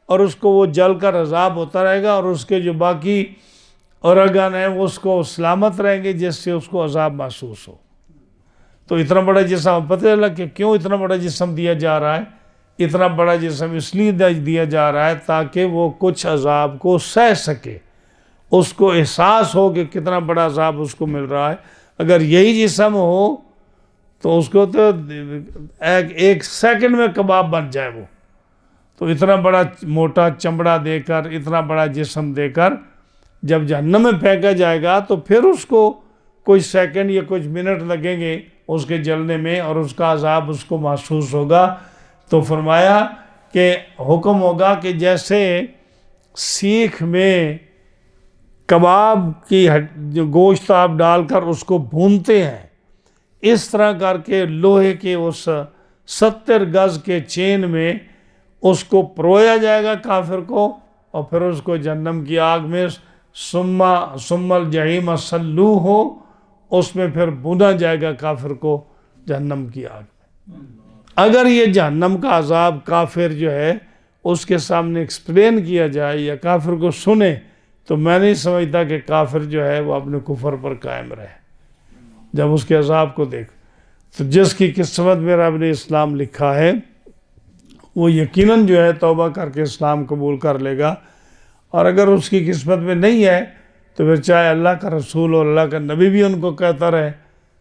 اور اس کو وہ جل کر عذاب ہوتا رہے گا، اور اس کے جو باقی ارگان ہیں وہ اس کو سلامت رہیں گے جس سے اس کو عذاب محسوس ہو. تو اتنا بڑا جسم، پتہ چلا کہ کیوں اتنا بڑا جسم دیا جا رہا ہے. اتنا بڑا جسم اس لیے دیا جا رہا ہے تاکہ وہ کچھ عذاب کو سہ سکے، اس کو احساس ہو کہ کتنا بڑا عذاب اس کو مل رہا ہے. اگر یہی جسم ہو تو اس کو تو 1 سیکنڈ میں کباب بن جائے وہ. تو اتنا بڑا موٹا چمڑا دے کر، اتنا بڑا جسم دے کر جب جہنم میں پھینکا جائے گا تو پھر اس کو کچھ سیکنڈ یا کچھ منٹ لگیں گے اس کے جلنے میں، اور اس کا عذاب اس کو محسوس ہوگا. تو فرمایا کہ حکم ہوگا کہ جیسے سیخ میں کباب کی جو گوشت آپ ڈال کر اس کو بھونتے ہیں، اس طرح کر کے لوہے کے اس 70 گز کے چین میں اس کو پرویا جائے گا کافر کو، اور پھر اس کو جہنم کی آگ میں ثم الجحیم صلوہ، اس میں پھر بھونا جائے گا کافر کو جہنم کی آگ میں۔ اگر یہ جہنم کا عذاب کافر جو ہے اس کے سامنے ایکسپلین کیا جائے یا کافر کو سنے، تو میں نہیں سمجھتا کہ کافر جو ہے وہ اپنے کفر پر قائم رہے جب اس کے عذاب کو دیکھ۔ تو جس کی قسمت میں رب نے اسلام لکھا ہے وہ یقیناً جو ہے توبہ کر کے اسلام قبول کر لے گا، اور اگر اس کی قسمت میں نہیں ہے تو پھر چاہے اللہ کا رسول اور اللہ کا نبی بھی ان کو کہتا رہے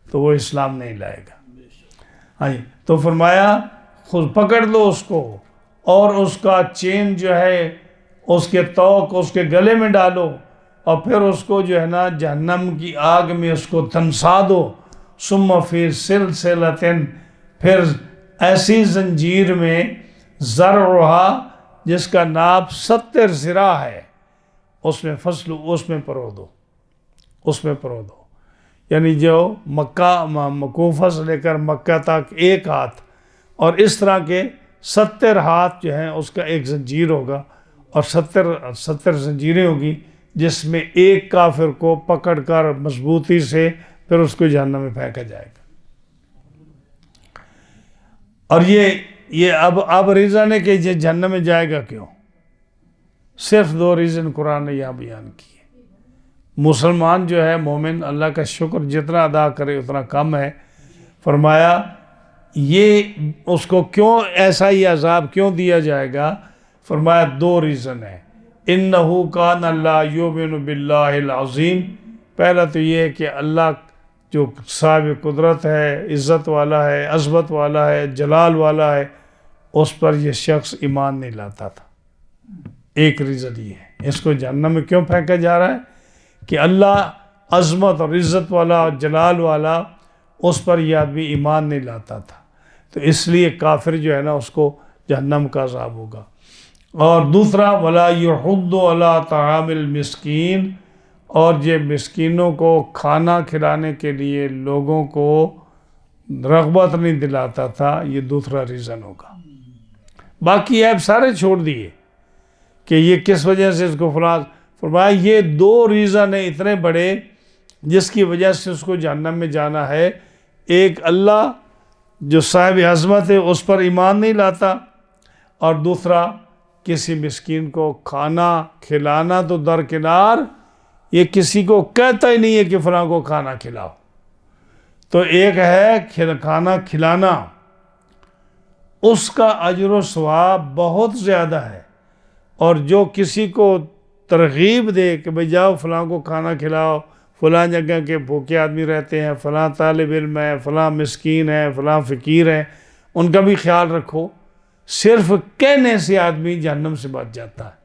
تو وہ اسلام نہیں لائے گا۔ ہاں جی، تو فرمایا خود پکڑ لو اس کو اور اس کا چین جو ہے اس کے توق اس کے گلے میں ڈالو، اور پھر اس کو جو ہے نا جہنم کی آگ میں اس کو تنسا دو، ثم فی سلسلۃ، پھر ایسی زنجیر میں ذرعھا جس کا ناپ 70 ذراع ہے، اس میں اس میں پرو دو، اس میں پرو دو، یعنی جو مکوفہ سے لے کر مکہ تک 1 ہاتھ، اور اس طرح کے 70 ہاتھ جو ہیں اس کا ایک زنجیر ہوگا، اور 70 زنجیریں ہوگی جس میں ایک کافر کو پکڑ کر مضبوطی سے پھر اس کو جہنم میں پھینکا جائے گا۔ اور یہ اب ریزن ہے کہ یہ جہنم میں جائے گا کیوں؟ صرف 2 ریزن قرآن نے یہاں بیان کیے۔ مسلمان جو ہے مومن اللہ کا شکر جتنا ادا کرے اتنا کم ہے۔ فرمایا یہ اس کو کیوں ایسا ہی عذاب کیوں دیا جائے گا؟ فرمایا 2 ریزن ہے۔ انہو کان لا یؤمن باللہ العظیم، پہلا تو یہ ہے کہ اللہ جو صاحب قدرت ہے، عزت والا ہے، عظمت والا ہے، جلال والا ہے، اس پر یہ شخص ایمان نہیں لاتا تھا۔ ایک ریزن یہ ہے اس کو جہنم میں کیوں پھینکا جا رہا ہے کہ اللہ عظمت اور عزت والا اور جلال والا، اس پر یہ آدمی ایمان نہیں لاتا تھا، تو اس لیے کافر جو ہے نا اس کو جہنم کا عذاب ہوگا۔ اور دوسرا ولا یحض علی طعام المسکین، اور یہ مسکینوں کو کھانا کھلانے کے لیے لوگوں کو رغبت نہیں دلاتا تھا، یہ دوسرا ریزن ہوگا۔ باقی ایپ سارے چھوڑ دیے کہ یہ کس وجہ سے اس کو فرمایا یہ 2 ریزن ہیں اتنے بڑے جس کی وجہ سے اس کو جہنم میں جانا ہے۔ ایک اللہ جو صاحب عظمت ہے اس پر ایمان نہیں لاتا، اور دوسرا کسی مسکین کو کھانا کھلانا تو درکنار، یہ کسی کو کہتا ہی نہیں ہے کہ فلاں کو کھانا کھلاؤ۔ تو ایک ہے کھانا کھلانا، اس کا اجر و ثواب بہت زیادہ ہے، اور جو کسی کو ترغیب دے کہ بھئی جاؤ فلاں کو کھانا کھلاؤ، فلاں جگہ کے بھوکے آدمی رہتے ہیں، فلاں طالب علم ہے، فلاں مسکین ہے، فلاں فقیر ہے، ان کا بھی خیال رکھو، صرف کہنے سے آدمی جہنم سے بچ جاتا ہے،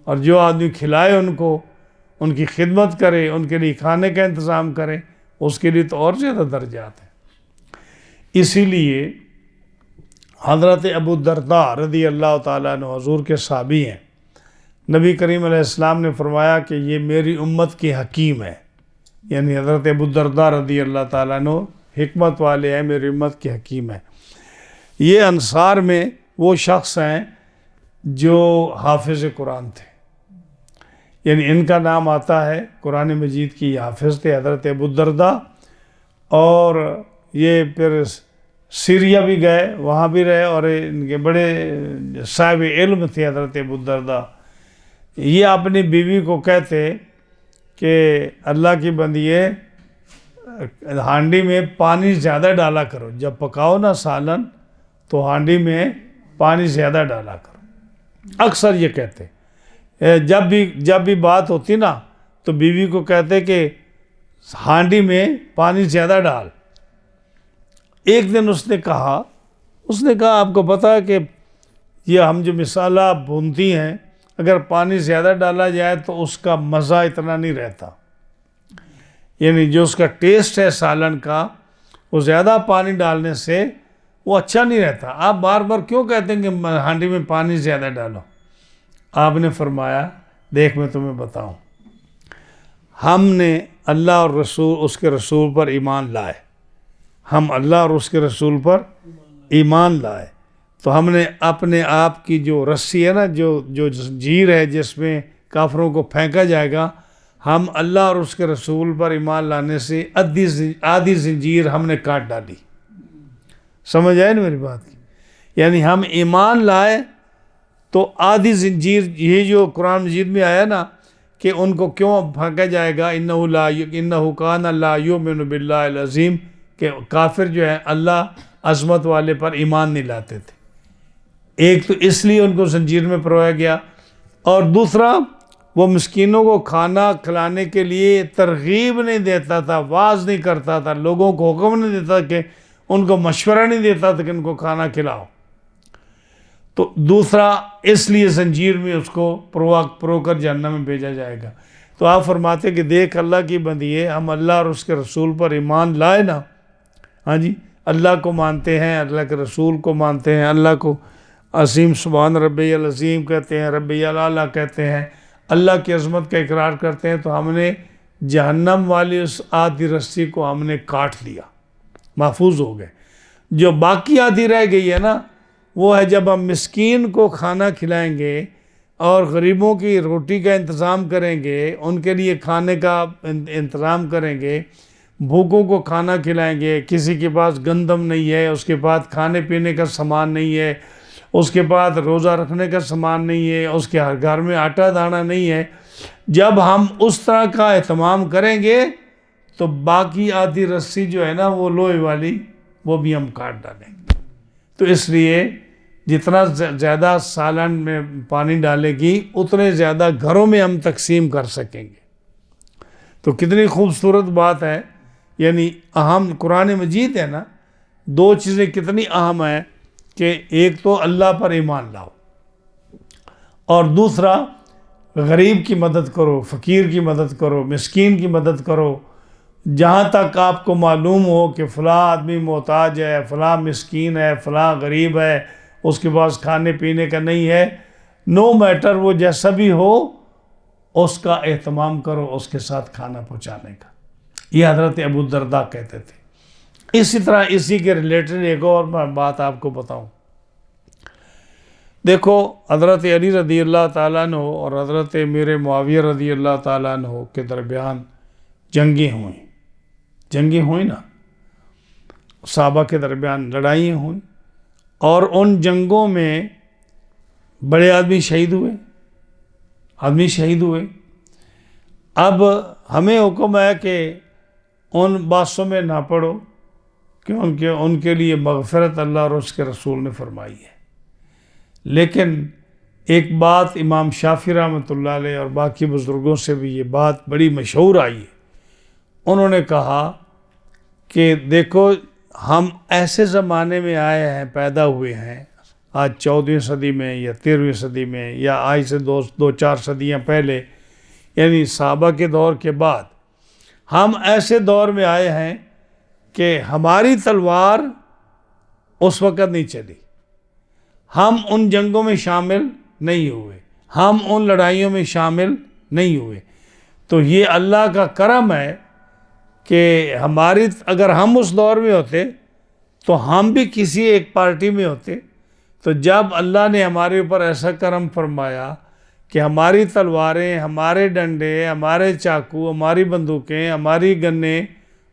اور جو آدمی کھلائے ان کو، ان کی خدمت کرے، ان کے لیے کھانے کا انتظام کرے، اس کے لیے تو اور زیادہ درجات ہیں۔ اسی لیے حضرت ابو الدرداء رضی اللہ تعالیٰ عنہ حضور کے صحابی ہیں، نبی کریم علیہ السلام نے فرمایا کہ یہ میری امت کی حکیم ہے، یعنی حضرت ابو الدرداء رضی اللہ تعالیٰ عنہ حکمت والے ہیں، میری امت کی حکیم ہے۔ یہ انصار میں وہ شخص ہیں جو حافظ قرآن تھے، یعنی ان کا نام آتا ہے قرآن مجید کی حافظ تھے حضرت ابو الدرداء، اور یہ پھر سیریا بھی گئے، وہاں بھی رہے، اور ان کے بڑے صاحب علم تھے حضرت ابو الدرداء۔ یہ اپنی بیوی کو کہتے کہ اللہ کی بندیے ہانڈی میں پانی زیادہ ڈالا کرو، جب پکاؤ نا سالن تو ہانڈی میں پانی زیادہ ڈالا کرو۔ اکثر یہ کہتے جب بھی بات ہوتی نا تو بیوی کو کہتے کہ ہانڈی میں پانی زیادہ ڈال۔ ایک دن اس نے کہا آپ کو پتہ ہے کہ یہ ہم جو مسالہ بھونتی ہیں اگر پانی زیادہ ڈالا جائے تو اس کا مزہ اتنا نہیں رہتا، یعنی جو اس کا ٹیسٹ ہے سالن کا وہ زیادہ پانی ڈالنے سے وہ اچھا نہیں رہتا۔ آپ بار بار کیوں کہتے ہیں کہ ہانڈی میں پانی زیادہ ڈالو؟ آپ نے فرمایا دیکھ میں تمہیں بتاؤں، ہم نے اللہ اور رسول اس کے رسول پر ایمان لائے، ہم اللہ اور اس کے رسول پر ایمان لائے. تو ہم نے اپنے آپ کی جو رسی ہے نا، جو زنجیر ہے جس میں کافروں کو پھینکا جائے گا، ہم اللہ اور اس کے رسول پر ایمان لانے سے آدھی زنجیر ہم نے کاٹ ڈالی. سمجھ آئے نا میری بات؟ یعنی ہم ایمان لائے تو آدھی زنجیر، یہ جو قرآن مجید میں آیا نا کہ ان کو کیوں پھینکا جائے گا، انہ کان لا یؤمن باللہ العظیم، کہ کافر جو ہے اللہ عظمت والے پر ایمان نہیں لاتے تھے. ایک تو اس لیے ان کو زنجیر میں پرویا گیا، اور دوسرا وہ مسکینوں کو کھانا کھلانے کے لیے ترغیب نہیں دیتا تھا، واعظ نہیں کرتا تھا، لوگوں کو حکم نہیں دیتا کہ ان کو مشورہ نہیں دیتا تھا کہ ان کو کھانا کھلاؤ. تو دوسرا اس لیے زنجیر میں اس کو پرو کر جہنم میں بھیجا جائے گا. تو آپ فرماتے کہ دیکھ اللہ کی بندی ہے، ہم اللہ اور اس کے رسول پر ایمان لائے نا، ہاں جی، اللہ کو مانتے ہیں، اللہ کے رسول کو مانتے ہیں، اللہ کو عظیم سبحان ربی العظیم کہتے ہیں، ربی الاعلیٰ کہتے ہیں، اللہ کی عظمت کا اقرار کرتے ہیں. تو ہم نے جہنم والی اس آدھی رسی کو ہم نے کاٹ دیا، محفوظ ہو گئے. جو باقی آدھی رہ گئی ہے نا، وہ ہے جب ہم مسکین کو کھانا کھلائیں گے اور غریبوں کی روٹی کا انتظام کریں گے، ان کے لیے کھانے کا انتظام کریں گے، بھوکوں کو کھانا کھلائیں گے. کسی کے پاس گندم نہیں ہے، اس کے پاس کھانے پینے کا سامان نہیں ہے، اس کے پاس روزہ رکھنے کا سامان نہیں ہے، اس کے گھر میں آٹا دانہ نہیں ہے. جب ہم اس طرح کا اہتمام کریں گے تو باقی آدھی رسی جو ہے نا وہ لوہے والی، وہ بھی ہم کاٹ ڈالیں گے. تو اس لیے جتنا زیادہ سالن میں پانی ڈالے گی اتنے زیادہ گھروں میں ہم تقسیم کر سکیں گے. تو کتنی خوبصورت بات ہے. یعنی اہم قرآن مجید ہے نا، دو چیزیں کتنی اہم ہیں کہ ایک تو اللہ پر ایمان لاؤ، اور دوسرا غریب کی مدد کرو، فقیر کی مدد کرو، مسکین کی مدد کرو. جہاں تک آپ کو معلوم ہو کہ فلاں آدمی محتاج ہے، فلاں مسکین ہے، فلاں غریب ہے، اس کے پاس کھانے پینے کا نہیں ہے، نو میٹر وہ جیسا بھی ہو، اس کا اہتمام کرو، اس کے ساتھ کھانا پہنچانے کا. یہ حضرت ابو الدرداء کہتے تھے. اسی طرح اسی کے ریلیٹڈ ایک اور بات آپ کو بتاؤں. دیکھو حضرت علی رضی اللہ تعالیٰ عنہ اور حضرت امیر معاویہ رضی اللہ تعالیٰ عنہ کے درمیان جنگیں ہوئیں نا، صحابہ کے درمیان لڑائیاں ہوئیں، اور ان جنگوں میں بڑے آدمی شہید ہوئے. اب ہمیں حکم ہے کہ ان باسوں میں نہ پڑو، کہ ان کے لیے مغفرت اللہ اور اس کے رسول نے فرمائی ہے. لیکن ایک بات امام شافعی رحمۃ اللہ علیہ اور باقی بزرگوں سے بھی یہ بات بڑی مشہور آئی ہے. انہوں نے کہا کہ دیکھو ہم ایسے زمانے میں آئے ہیں، پیدا ہوئے ہیں، آج 14ویں صدی میں یا 13ویں صدی میں، یا آج سے دو چار صدیاں پہلے، یعنی صحابہ کے دور کے بعد ہم ایسے دور میں آئے ہیں کہ ہماری تلوار اس وقت نہیں چلی، ہم ان جنگوں میں شامل نہیں ہوئے، ہم ان لڑائیوں میں شامل نہیں ہوئے. تو یہ اللہ کا کرم ہے کہ اگر ہم اس دور میں ہوتے تو ہم بھی کسی ایک پارٹی میں ہوتے. تو جب اللہ نے ہمارے اوپر ایسا کرم فرمایا کہ ہماری تلواریں، ہمارے ڈنڈے، ہمارے چاقو، ہماری بندوقیں، ہماری گنیں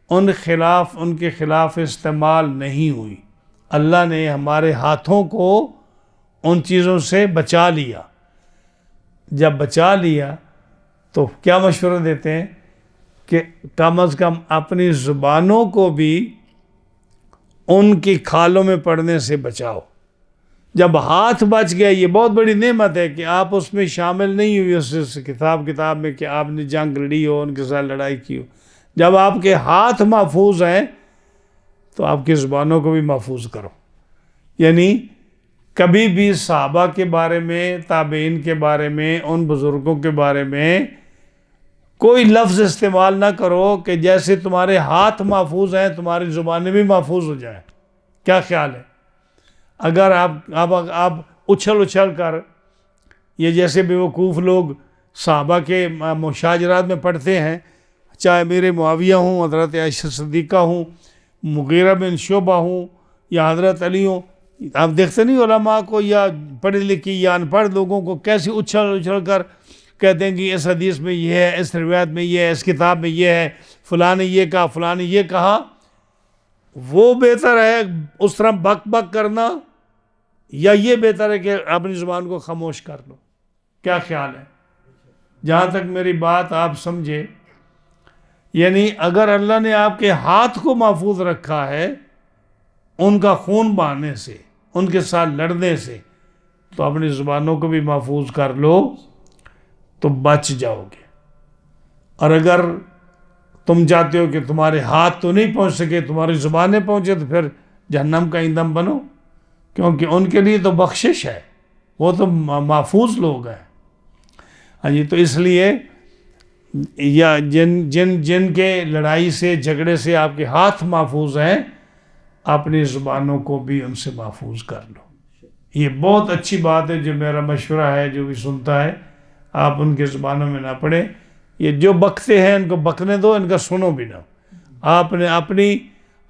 ان کے خلاف استعمال نہیں ہوئی، اللہ نے ہمارے ہاتھوں کو ان چیزوں سے بچا لیا. جب بچا لیا تو کیا مشورہ دیتے ہیں کہ کم از کم اپنی زبانوں کو بھی ان کی کھالوں میں پڑنے سے بچاؤ. جب ہاتھ بچ گیا، یہ بہت بڑی نعمت ہے کہ آپ اس میں شامل نہیں ہوئی، اس کتاب میں کہ آپ نے جنگ لڑی ہو، ان کے ساتھ لڑائی کی ہو. جب آپ کے ہاتھ محفوظ ہیں تو آپ کی زبانوں کو بھی محفوظ کرو. یعنی کبھی بھی صحابہ کے بارے میں، تابعین کے بارے میں، ان بزرگوں کے بارے میں کوئی لفظ استعمال نہ کرو کہ جیسے تمہارے ہاتھ محفوظ ہیں تمہاری زبانیں بھی محفوظ ہو جائیں. کیا خیال ہے؟ اگر آپ اچھل کر، یہ جیسے بیوقوف لوگ صحابہ کے مشاجرات میں پڑھتے ہیں، چاہے امیر معاویہ ہوں، حضرت عائشہ صدیقہ ہوں، مغیرہ بن شعبہ ہوں یا حضرت علی ہوں، آپ دیکھتے نہیں علماء کو یا پڑھی لکھی یا ان پڑھ لوگوں کو کیسے اچھل کر کہتے ہیں کہ اس حدیث میں یہ ہے، اس روایت میں یہ ہے، اس کتاب میں یہ ہے، فلاں نے یہ کہا، فلاں نے یہ کہا. وہ بہتر ہے اس طرح بک بک کرنا یا یہ بہتر ہے کہ اپنی زبان کو خاموش کر لو؟ کیا خیال ہے؟ جہاں تک میری بات آپ سمجھے، یعنی اگر اللہ نے آپ کے ہاتھ کو محفوظ رکھا ہے ان کا خون بہانے سے، ان کے ساتھ لڑنے سے، تو اپنی زبانوں کو بھی محفوظ کر لو تو بچ جاؤ گے. اور اگر تم چاہتے ہو کہ تمہارے ہاتھ تو نہیں پہنچ سکے، تمہاری زبانیں پہنچے، تو پھر جہنم کا ایندھن بنو، کیونکہ ان کے لیے تو بخشش ہے، وہ تو محفوظ لوگ ہیں. ہاں جی، تو اس لیے یا جن کے لڑائی سے جھگڑے سے آپ کے ہاتھ محفوظ ہیں، اپنی زبانوں کو بھی ان سے محفوظ کر لو. یہ بہت اچھی بات ہے، جو میرا مشورہ ہے، جو بھی سنتا ہے آپ ان کے زبانوں میں نہ پڑھیں. یہ جو بکتے ہیں ان کو بکنے دو، ان کا سنو بھی نہ. آپ نے اپنی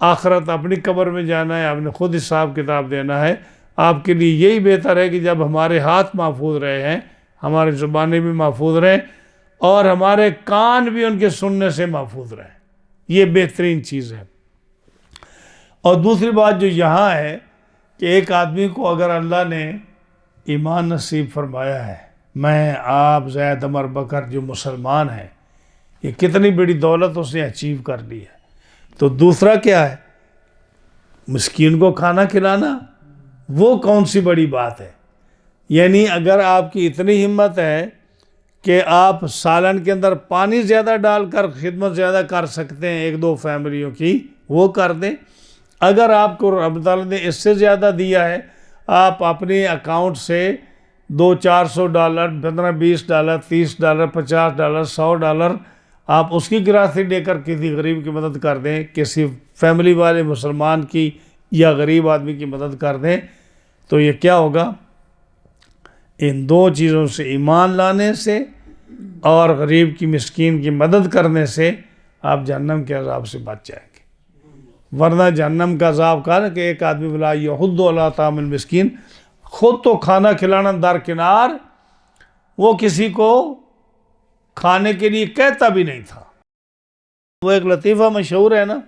آخرت، اپنی قبر میں جانا ہے، آپ نے خود حساب کتاب دینا ہے. آپ کے لیے یہی بہتر ہے کہ جب ہمارے ہاتھ محفوظ رہے ہیں، ہماری زبانیں بھی محفوظ رہیں اور ہمارے کان بھی ان کے سننے سے محفوظ رہیں. یہ بہترین چیز ہے. اور دوسری بات جو یہاں ہے کہ ایک آدمی کو اگر اللہ نے ایمان نصیب فرمایا ہے، میں، آپ، زید، عمر، بکر جو مسلمان ہیں، یہ کتنی بڑی دولت اس نے اچیو کر لی ہے. تو دوسرا کیا ہے؟ مسکین کو کھانا کھلانا، وہ کون سی بڑی بات ہے؟ یعنی اگر آپ کی اتنی ہمت ہے کہ آپ سالن کے اندر پانی زیادہ ڈال کر خدمت زیادہ کر سکتے ہیں ایک دو فیملیوں کی، وہ کر دیں. اگر آپ کو رب تعالیٰ نے اس سے زیادہ دیا ہے، آپ اپنے اکاؤنٹ سے $200-400، $15-20، $30، $50، $100 آپ اس کی گراسی لے کر کسی غریب کی مدد کر دیں، کسی فیملی والے مسلمان کی یا غریب آدمی کی مدد کر دیں، تو یہ کیا ہوگا؟ ان دو چیزوں سے، ایمان لانے سے اور غریب کی، مسکین کی مدد کرنے سے، آپ جہنم کے عذاب سے بچ جائیں گے. ورنہ جہنم کا عذاب کا نا کہ ایک آدمی بلا یحض علی طعام المسکین، خود تو کھانا کھلانا درکنار، وہ کسی کو کھانے کے لیے کہتا بھی نہیں تھا. وہ ایک لطیفہ مشہور ہے نا،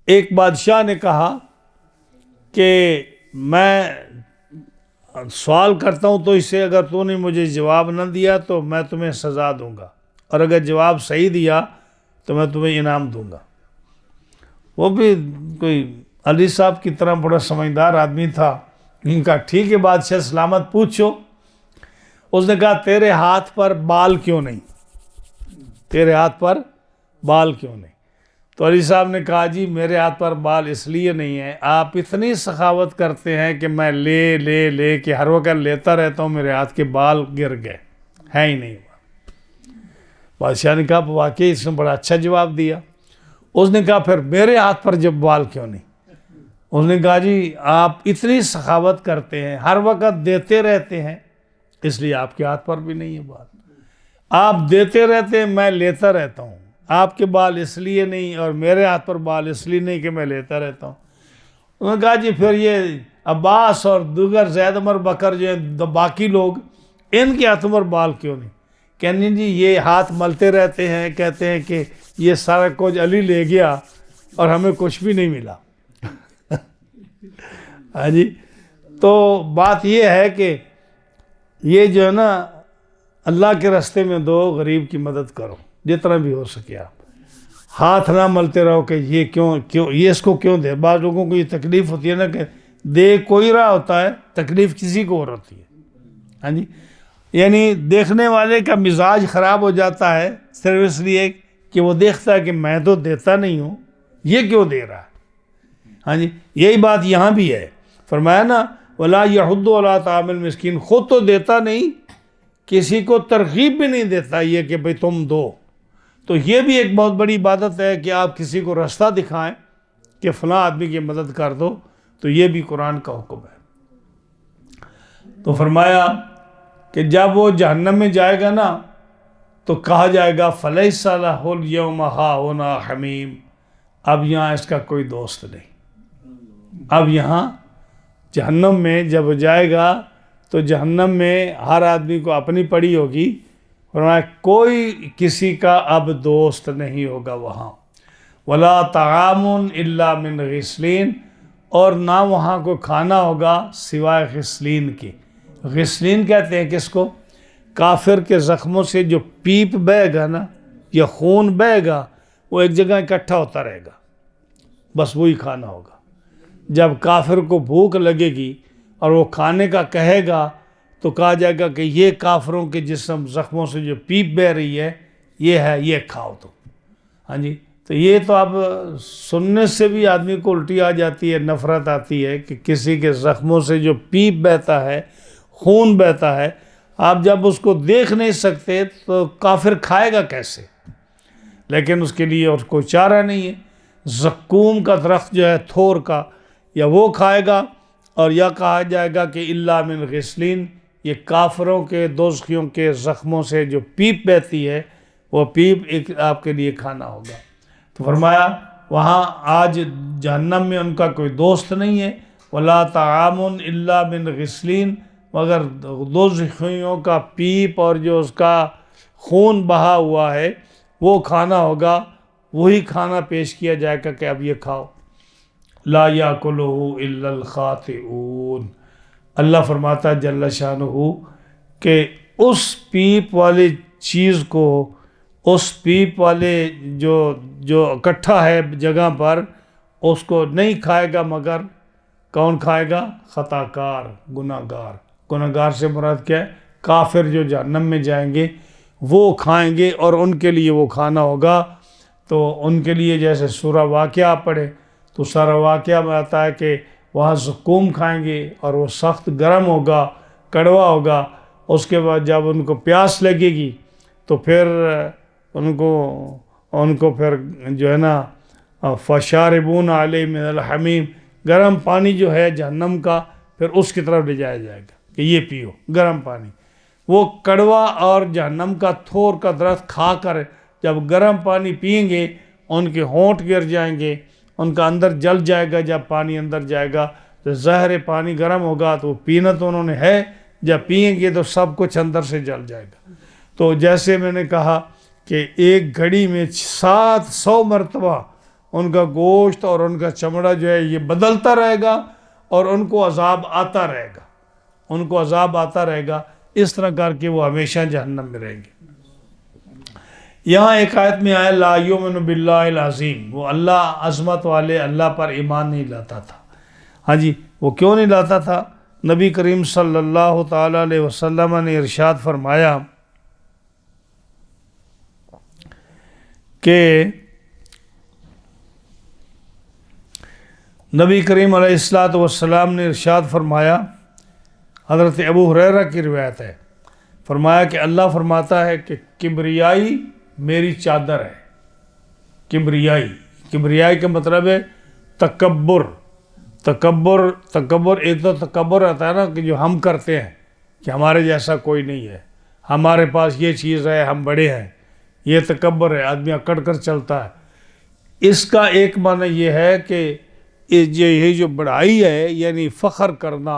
ایک بادشاہ نے کہا کہ میں سوال کرتا ہوں تو اس سے اگر تو نے مجھے جواب نہ دیا تو میں تمہیں سزا دوں گا، اور اگر جواب صحیح دیا تو میں تمہیں انعام دوں گا. وہ بھی کوئی علی صاحب کی طرح بڑا سمجھدار آدمی تھا. ان کا ٹھیک ہے بادشاہ سلامت، پوچھو. اس نے کہا تیرے ہاتھ پر بال کیوں نہیں؟ تیرے ہاتھ پر بال کیوں نہیں؟ تو علی صاحب نے کہا جی میرے ہاتھ پر بال اس لیے نہیں ہے، آپ اتنی سخاوت کرتے ہیں کہ میں لے کے ہر وقت لیتا رہتا ہوں، میرے ہاتھ کے بال گر گئے، ہے ہی نہیں. بادشاہ نے کہا واقعی اس نے بڑا اچھا جواب دیا. اس نے کہا پھر میرے ہاتھ پر جب بال کیوں نہیں؟ اس نے کہا جی آپ اتنی سخاوت کرتے ہیں، ہر وقت دیتے رہتے ہیں، اس لیے آپ کے ہاتھ پر بھی نہیں ہے بال. آپ دیتے رہتے ہیں، میں لیتا رہتا ہوں. آپ کے بال اس لیے نہیں اور میرے ہاتھ پر بال اس لیے نہیں کہ میں لیتا رہتا ہوں. انہوں نے کہا جی پھر یہ عباس اور دیگر زید، عمر، بکر جو ہیں باقی لوگ، ان کے ہاتھوں پر بال کیوں نہیں؟ کہنے جی یہ ہاتھ ملتے رہتے ہیں، کہتے ہیں کہ یہ سارا کچھ علی لے گیا اور ہمیں کچھ بھی نہیں ملا. ہاں جی، تو بات یہ ہے کہ یہ جو ہے نا اللہ کے راستے میں دو، غریب کی مدد کرو جتنا بھی ہو سکے. آپ ہاتھ نہ ملتے رہو کہ یہ کیوں یہ اس کو کیوں دے. بعض لوگوں کو یہ تکلیف ہوتی ہے نا کہ دے کوئی رہا ہوتا ہے، تکلیف کسی کو اور ہوتی ہے. ہاں جی، یعنی دیکھنے والے کا مزاج خراب ہو جاتا ہے صرف اس لیے کہ وہ دیکھتا ہے کہ میں تو دیتا نہیں ہوں، یہ کیوں دے رہا ہے. ہاں جی، یہی بات یہاں بھی ہے. فرمایا نا وَلَا يَحُضُّ عَلَىٰ طَعَامِ الْمِسْكِينِ، خود تو دیتا نہیں، کسی کو ترغیب بھی نہیں دیتا یہ کہ بھئی تم دو. تو یہ بھی ایک بہت بڑی عبادت ہے کہ آپ کسی کو راستہ دکھائیں کہ فلاں آدمی کی مدد کر دو. تو یہ بھی قرآن کا حکم ہے. تو فرمایا کہ جب وہ جہنم میں جائے گا نا تو کہا جائے گا فَلَيْسَ لَهُ الْيَوْمَ هَاهُنَا حَمِيمٌ، اب یہاں اس کا کوئی دوست نہیں. اب یہاں جہنم میں جب جائے گا تو جہنم میں ہر آدمی کو اپنی پڑی ہوگی، فرمایا کوئی کسی کا اب دوست نہیں ہوگا وہاں. ولا طعام الا من غسلین، اور نہ وہاں کو کھانا ہوگا سوائے غسلین کے. غسلین کہتے ہیں کس کو؟ کافر کے زخموں سے جو پیپ بہے گا نا یا خون بہے گا وہ ایک جگہ اکٹھا ہوتا رہے گا، بس وہی کھانا ہوگا. جب کافر کو بھوک لگے گی اور وہ کھانے کا کہے گا تو کہا جائے گا کہ یہ کافروں کے جسم زخموں سے جو پیپ بہ رہی ہے یہ ہے، یہ کھاؤ تم. ہاں جی، تو یہ تو اب سننے سے بھی آدمی کو الٹی آ جاتی ہے، نفرت آتی ہے کہ کسی کے زخموں سے جو پیپ بہتا ہے، خون بہتا ہے، آپ جب اس کو دیکھ نہیں سکتے تو کافر کھائے گا کیسے؟ لیکن اس کے لیے اور کوئی چارہ نہیں ہے. زقوم کا درخت جو ہے تھور کا، یا وہ کھائے گا، اور یا کہا جائے گا کہ الا من غسلین، یہ کافروں کے دوزخیوں کے زخموں سے جو پیپ بہتی ہے وہ پیپ ایک آپ کے لیے کھانا ہوگا. تو فرمایا وہاں آج جہنم میں ان کا کوئی دوست نہیں ہے. ولا طعام الا من غسلین، مگر دوزخیوں کا پیپ اور جو اس کا خون بہا ہوا ہے وہ کھانا ہوگا. وہی کھانا پیش کیا جائے گا کہ اب یہ کھاؤ. لا یاکلہ الا الخاطئون، اللہ فرماتا جل شانہ کہ اس پیپ والی چیز کو، اس پیپ والے جو اکٹھا ہے جگہ پر، اس کو نہیں کھائے گا مگر کون کھائے گا؟ خطا کار، گناہ گار. گناہ گار سے مراد کیا ہے؟ کافر جو جہنم میں جائیں گے وہ کھائیں گے، اور ان کے لیے وہ کھانا ہوگا. تو ان کے لیے جیسے سورہ واقعہ پڑھے تو سورہ واقعہ میں آتا ہے کہ وہاں زقوم کھائیں گے اور وہ سخت گرم ہوگا، کڑوا ہوگا. اس کے بعد جب ان کو پیاس لگے گی تو پھر ان کو پھر جو ہے نا فشاربون علیہ من الحمیم، گرم پانی جو ہے جہنم کا، پھر اس کی طرف لے جایا جائے گا کہ یہ پیو گرم پانی. وہ کڑوا اور جہنم کا تھور کا درخت کھا کر جب گرم پانی پئیں گے ان کے ہونٹ گر جائیں گے، ان کا اندر جل جائے گا. جب پانی اندر جائے گا تو زہر پانی گرم ہوگا تو پینا تو انہوں نے ہے، جب پئیں گے تو سب کچھ اندر سے جل جائے گا. تو جیسے میں نے کہا کہ ایک گھڑی میں 700 مرتبہ ان کا گوشت اور ان کا چمڑا جو ہے یہ بدلتا رہے گا اور ان کو عذاب آتا رہے گا، ان کو عذاب آتا رہے گا. اس طرح کر کے وہ ہمیشہ جہنم میں رہیں گے. یہاں ایک آیت میں آیا لا یؤمن باللہ العظیم، وہ اللہ عظمت والے اللہ پر ایمان نہیں لاتا تھا. ہاں جی، وہ کیوں نہیں لاتا تھا؟ نبی کریم صلی اللہ تعالیٰ علیہ وسلم نے ارشاد فرمایا کہ نبی کریم علیہ السلام نے ارشاد فرمایا، حضرت ابو ہریرہ کی روایت ہے، فرمایا کہ اللہ فرماتا ہے کہ کبریائی میری چادر ہے. کبریائی کا مطلب ہے تکبر. تکبر ایک تو تکبر آتا ہے نا کہ جو ہم کرتے ہیں کہ ہمارے جیسا کوئی نہیں ہے، ہمارے پاس یہ چیز ہے، ہم بڑے ہیں، یہ تکبر ہے، آدمی اکڑ کر چلتا ہے. اس کا ایک معنی یہ ہے کہ یہ جو بڑائی ہے یعنی فخر کرنا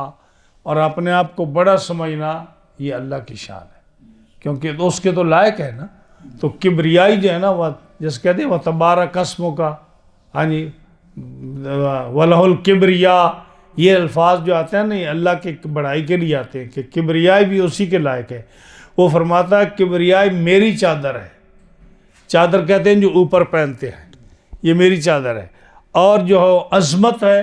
اور اپنے آپ کو بڑا سمجھنا، یہ اللہ کی شان ہے کیونکہ اس کے تو لائق ہے نا. تو کبریائی جو ہے نا وہ جس کہتے ہیں وہ تبارک اسمک کا، ہاں جی، وَلَهُ الْكِبْرِيَا، یہ الفاظ جو آتے ہیں نا یہ اللہ کے بڑائی کے لیے آتے ہیں کہ کبریائی بھی اسی کے لائق ہے. وہ فرماتا ہے کبریائی میری چادر ہے. چادر کہتے ہیں جو اوپر پہنتے ہیں، یہ میری چادر ہے. اور جو عظمت ہے،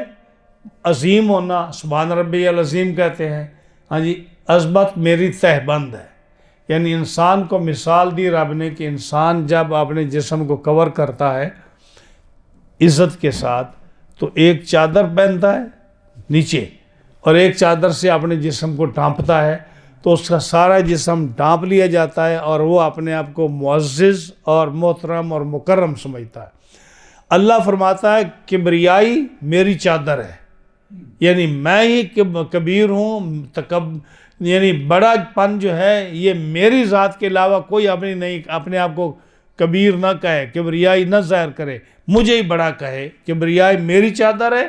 عظیم ہونا، سبحان ربی العظیم کہتے ہیں. ہاں جی، عظمت میری تہبند ہے. یعنی انسان کو مثال دی رب نے کہ انسان جب اپنے جسم کو کور کرتا ہے عزت کے ساتھ تو ایک چادر پہنتا ہے نیچے اور ایک چادر سے اپنے جسم کو ڈھانپتا ہے تو اس کا سارا جسم ڈھانپ لیا جاتا ہے اور وہ اپنے آپ کو معزز اور محترم اور مکرم سمجھتا ہے. اللہ فرماتا ہے کبریائی میری چادر ہے، یعنی میں ہی کبیر ہوں. یعنی بڑا پن جو ہے یہ میری ذات کے علاوہ کوئی اپنے آپ کو کبیر نہ کہے، کبریائی نہ ظاہر کرے، مجھے ہی بڑا کہے، کبریائی میری چادر ہے،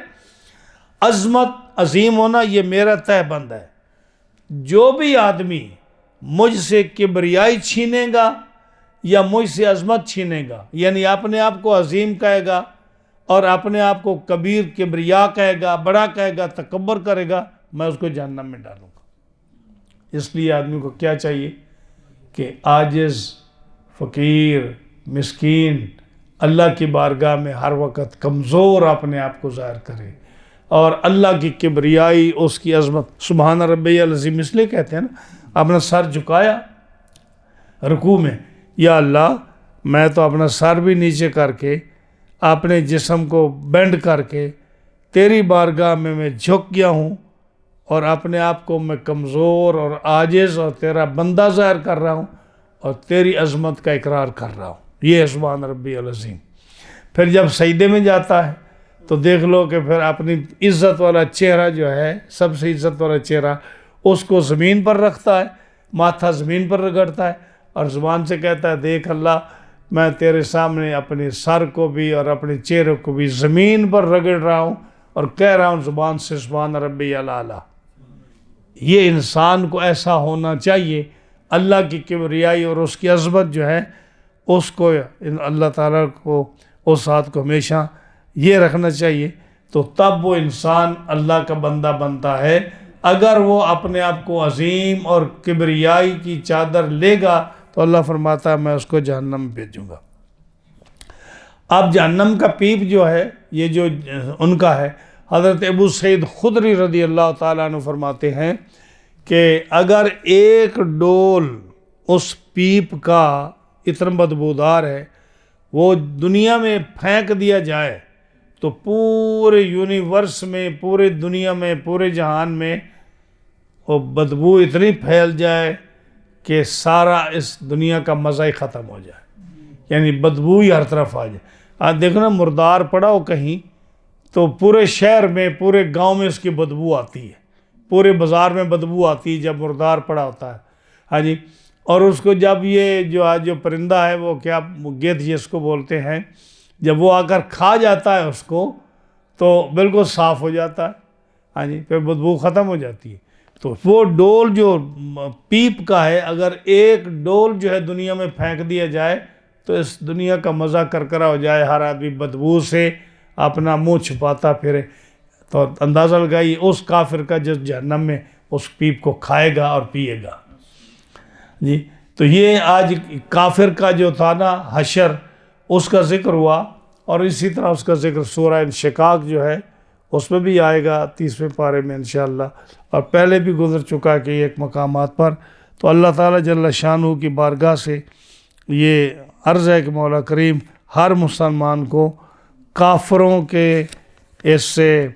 عظمت عظیم ہونا یہ میرا تہ بند ہے۔ جو بھی آدمی مجھ سے کبریائی چھینے گا یا مجھ سے عظمت چھینے گا، یعنی اپنے آپ کو عظیم کہے گا اور اپنے آپ کو کبیر کبریا کہے گا، بڑا کہے گا، تکبر کرے گا، میں اس کو جہنم میں ڈالوں گا۔ اس لیے آدمی کو کیا چاہیے کہ عاجز، فقیر، مسکین، اللہ کی بارگاہ میں ہر وقت کمزور اپنے آپ کو ظاہر کرے، اور اللہ کی کبریائی، اس کی عظمت، سبحان ربی العظیم اس لیے کہتے ہیں نا، اپنا سر جھکایا رکوع میں، یا اللہ میں تو اپنا سر بھی نیچے کر کے، اپنے جسم کو بینڈ کر کے تیری بارگاہ میں جھک گیا ہوں، اور اپنے آپ کو میں کمزور اور عاجز اور تیرا بندہ ظاہر کر رہا ہوں، اور تیری عظمت کا اقرار کر رہا ہوں۔ یہ ہے سبحان ربی العظیم۔ پھر جب سجدے میں جاتا ہے تو دیکھ لو کہ پھر اپنی عزت والا چہرہ جو ہے، سب سے عزت والا چہرہ، اس کو زمین پر رکھتا ہے، ماتھا زمین پر رگڑتا ہے، اور زبان سے کہتا ہے دیکھ اللہ، میں تیرے سامنے اپنے سر کو بھی اور اپنے چہرے کو بھی زمین پر رگڑ رہا ہوں، اور کہہ رہا ہوں زبان سے سبحان ربی الاعلیٰ۔ یہ انسان کو ایسا ہونا چاہیے، اللہ کی کبریائی اور اس کی عظمت جو ہے اس کو، اللہ تعالیٰ کو اس ہاتھ کو ہمیشہ یہ رکھنا چاہیے، تو تب وہ انسان اللہ کا بندہ بنتا ہے۔ اگر وہ اپنے آپ کو عظیم اور کبریائی کی چادر لے گا تو اللہ فرماتا ہے میں اس کو جہنم میں بھیجوں گا۔ اب جہنم کا پیپ جو ہے، یہ جو ان کا ہے، حضرت ابو سعید خدری رضی اللہ تعالیٰ عنہ فرماتے ہیں کہ اگر ایک ڈول اس پیپ کا اتنا بدبودار ہے، وہ دنیا میں پھینک دیا جائے تو پورے یونیورس میں، پورے دنیا میں، پورے جہان میں وہ بدبو اتنی پھیل جائے کہ سارا اس دنیا کا مزہ ہی ختم ہو جائے، یعنی بدبو ہی ہر طرف آ جائے۔ آج دیکھو نا، مردار پڑا ہو کہیں تو پورے شہر میں، پورے گاؤں میں اس کی بدبو آتی ہے، پورے بازار میں بدبو آتی ہے جب مردار پڑا ہوتا ہے، ہاں جی۔ اور اس کو جب یہ جو آج جو پرندہ ہے وہ کیا گدھ جس کو بولتے ہیں، جب وہ آ کر کھا جاتا ہے اس کو تو بالکل صاف ہو جاتا ہے، ہاں جی، پھر بدبو ختم ہو جاتی ہے۔ تو وہ ڈول جو پیپ کا ہے، اگر ایک ڈول جو ہے دنیا میں پھینک دیا جائے تو اس دنیا کا مزہ کرکرا ہو جائے، ہر آدمی بدبو سے اپنا منہ چھپاتا پھرے، تو اندازہ لگائیے اس کافر کا جس جہنم میں اس پیپ کو کھائے گا اور پیے گا جی۔ تو یہ آج کافر کا جو تھا نا حشر، اس کا ذکر ہوا، اور اسی طرح اس کا ذکر سورہ انشقاق جو ہے اس میں بھی آئے گا 30ویں پارے میں انشاءاللہ، اور پہلے بھی گزر چکا کہ ایک مقامات پر۔ تو اللہ تعالیٰ جل شانہ کی بارگاہ سے یہ عرض ہے کہ مولا کریم ہر مسلمان کو کافروں کے اس سے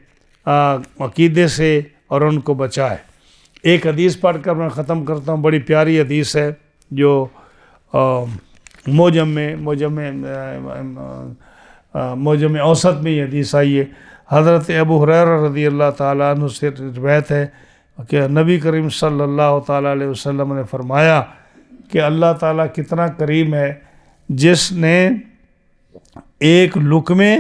عقیدے سے اور ان کو بچائے۔ ایک حدیث پڑھ کر میں ختم کرتا ہوں، بڑی پیاری حدیث ہے جو موجم اوسط میں یہ حدیث آئی ہے۔ حضرت ابو ہریرہ رضی اللہ تعالیٰ عنہ سے روایت ہے کہ نبی کریم صلی اللہ تعالیٰ علیہ وسلم نے فرمایا کہ اللہ تعالیٰ کتنا کریم ہے، جس نے ایک لقمے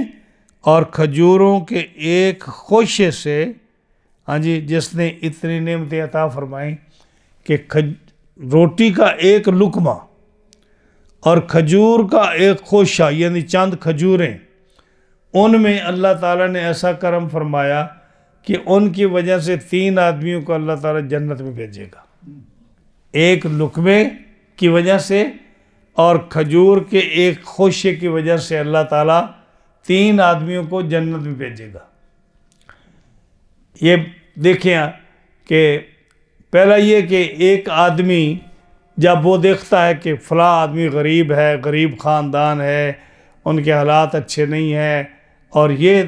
اور کھجوروں کے ایک خوشے سے، ہاں جی، جس نے اتنی نعمتیں عطا فرمائیں کہ روٹی کا ایک لقمہ اور کھجور کا ایک خوشہ، یعنی چند کھجوریں، ان میں اللہ تعالیٰ نے ایسا کرم فرمایا کہ ان کی وجہ سے 3 آدمیوں کو اللہ تعالیٰ جنت میں بھیجے گا۔ ایک لقمے کی وجہ سے اور کھجور کے ایک خوشے کی وجہ سے اللہ تعالیٰ 3 آدمیوں کو جنت میں بھیجے گا۔ یہ دیکھیں کہ پہلا یہ کہ ایک آدمی جب وہ دیکھتا ہے کہ فلاں آدمی غریب ہے، غریب خاندان ہے، ان کے حالات اچھے نہیں ہیں، اور یہ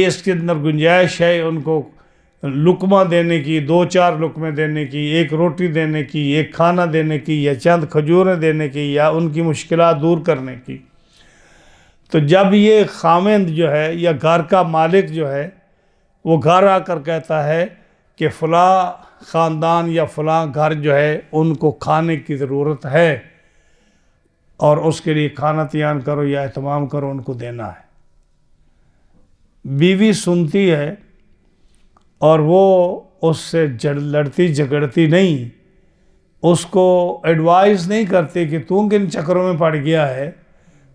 اس کے اندر گنجائش ہے ان کو لقمہ دینے کی، 2-4 لقمے دینے کی، ایک روٹی دینے کی، ایک کھانا دینے کی، یا چند کھجوریں دینے کی، یا ان کی مشکلات دور کرنے کی، تو جب یہ خاوند جو ہے یا گھر کا مالک جو ہے وہ گھر آ کر کہتا ہے کہ فلاں خاندان یا فلاں گھر جو ہے ان کو کھانے کی ضرورت ہے، اور اس کے لیے کھانا تیار کرو یا اہتمام کرو، ان کو دینا ہے۔ بیوی سنتی ہے اور وہ اس سے لڑتی جھگڑتی نہیں، اس کو ایڈوائز نہیں کرتی کہ تو کن چکروں میں پڑ گیا ہے،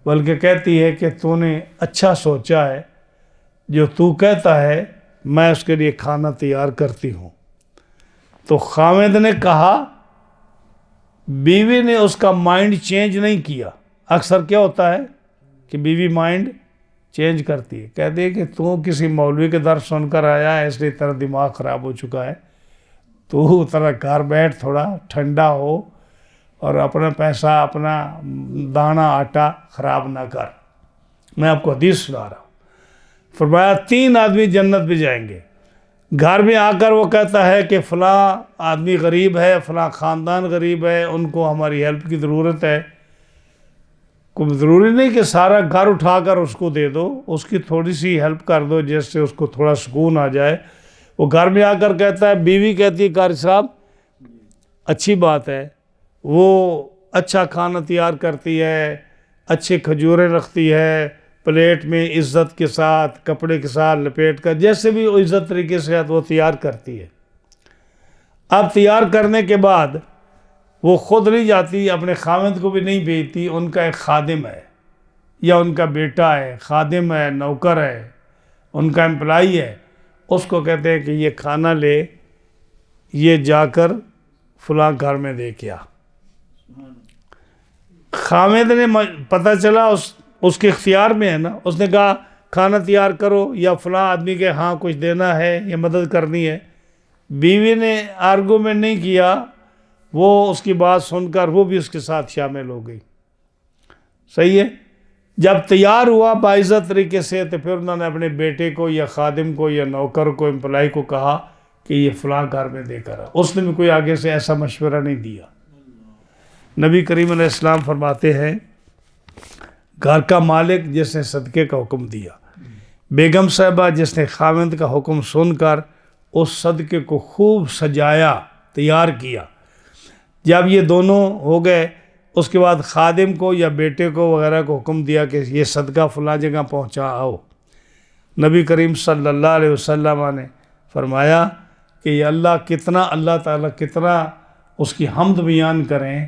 بلکہ کہتی ہے کہ تو نے اچھا سوچا ہے، جو تو کہتا ہے میں اس کے لیے کھانا تیار کرتی ہوں۔ تو خامد نے کہا، بیوی نے اس کا مائنڈ چینج نہیں کیا۔ اکثر کیا ہوتا ہے کہ بیوی مائنڈ چینج کرتی ہے، کہتی ہے کہ تو کسی مولوی کے درس سن کر آیا ہے، اس لیے تیرا دماغ خراب ہو چکا ہے، تو تیرا گھر بیٹھ، تھوڑا ٹھنڈا ہو اور اپنا پیسہ، اپنا دانہ آٹا خراب نہ کر۔ میں آپ کو حدیث سنا رہا ہوں، فرمایا 3 آدمی جنت میں جائیں گے۔ گھر میں آ کر وہ کہتا ہے کہ فلاں آدمی غریب ہے، فلاں خاندان غریب ہے، ان کو ہماری ہیلپ کی ضرورت ہے۔ کوئی ضروری نہیں کہ سارا گھر اٹھا کر اس کو دے دو، اس کی تھوڑی سی ہیلپ کر دو جس سے اس کو تھوڑا سکون آ جائے۔ وہ گھر میں آ کر کہتا ہے، بیوی کہتی ہے قاری صاحب اچھی بات ہے، وہ اچھا کھانا تیار کرتی ہے، اچھے کھجوریں رکھتی ہے، پلیٹ میں عزت کے ساتھ، کپڑے کے ساتھ لپیٹ کر، جیسے بھی وہ عزت طریقے سے وہ تیار کرتی ہے۔ اب تیار کرنے کے بعد وہ خود نہیں جاتی، اپنے خاوند کو بھی نہیں بھیجتی، ان کا ایک خادم ہے یا ان کا بیٹا ہے، خادم ہے، نوکر ہے، ان کا امپلائی ہے، اس کو کہتے ہیں کہ یہ کھانا لے، یہ جا کر فلاں گھر میں دے کے آ۔ خامد نے پتہ چلا اس کے اختیار میں ہے نا، اس نے کہا کھانا تیار کرو یا فلاں آدمی کے ہاں کچھ دینا ہے یا مدد کرنی ہے۔ بیوی نے آرگومنٹ نہیں کیا، وہ اس کی بات سن کر وہ بھی اس کے ساتھ شامل ہو گئی۔ صحیح ہے؟ جب تیار ہوا باعزت طریقے سے، تو پھر انہوں نے اپنے بیٹے کو یا خادم کو یا نوکر کو، امپلائی کو کہا کہ یہ فلاں گھر میں دے کر آ۔ اس نے بھی کوئی آگے سے ایسا مشورہ نہیں دیا۔ نبی کریم علیہ السلام فرماتے ہیں، گھر کا مالک جس نے صدقے کا حکم دیا، بیگم صاحبہ جس نے خاوند کا حکم سن کر اس صدقے کو خوب سجایا، تیار کیا، جب یہ دونوں ہو گئے، اس کے بعد خادم کو یا بیٹے کو وغیرہ کو حکم دیا کہ یہ صدقہ فلاں جگہ پہنچا آؤ۔ نبی کریم صلی اللہ علیہ وسلم نے فرمایا کہ یہ اللہ تعالیٰ کتنا اس کی حمد بیان کریں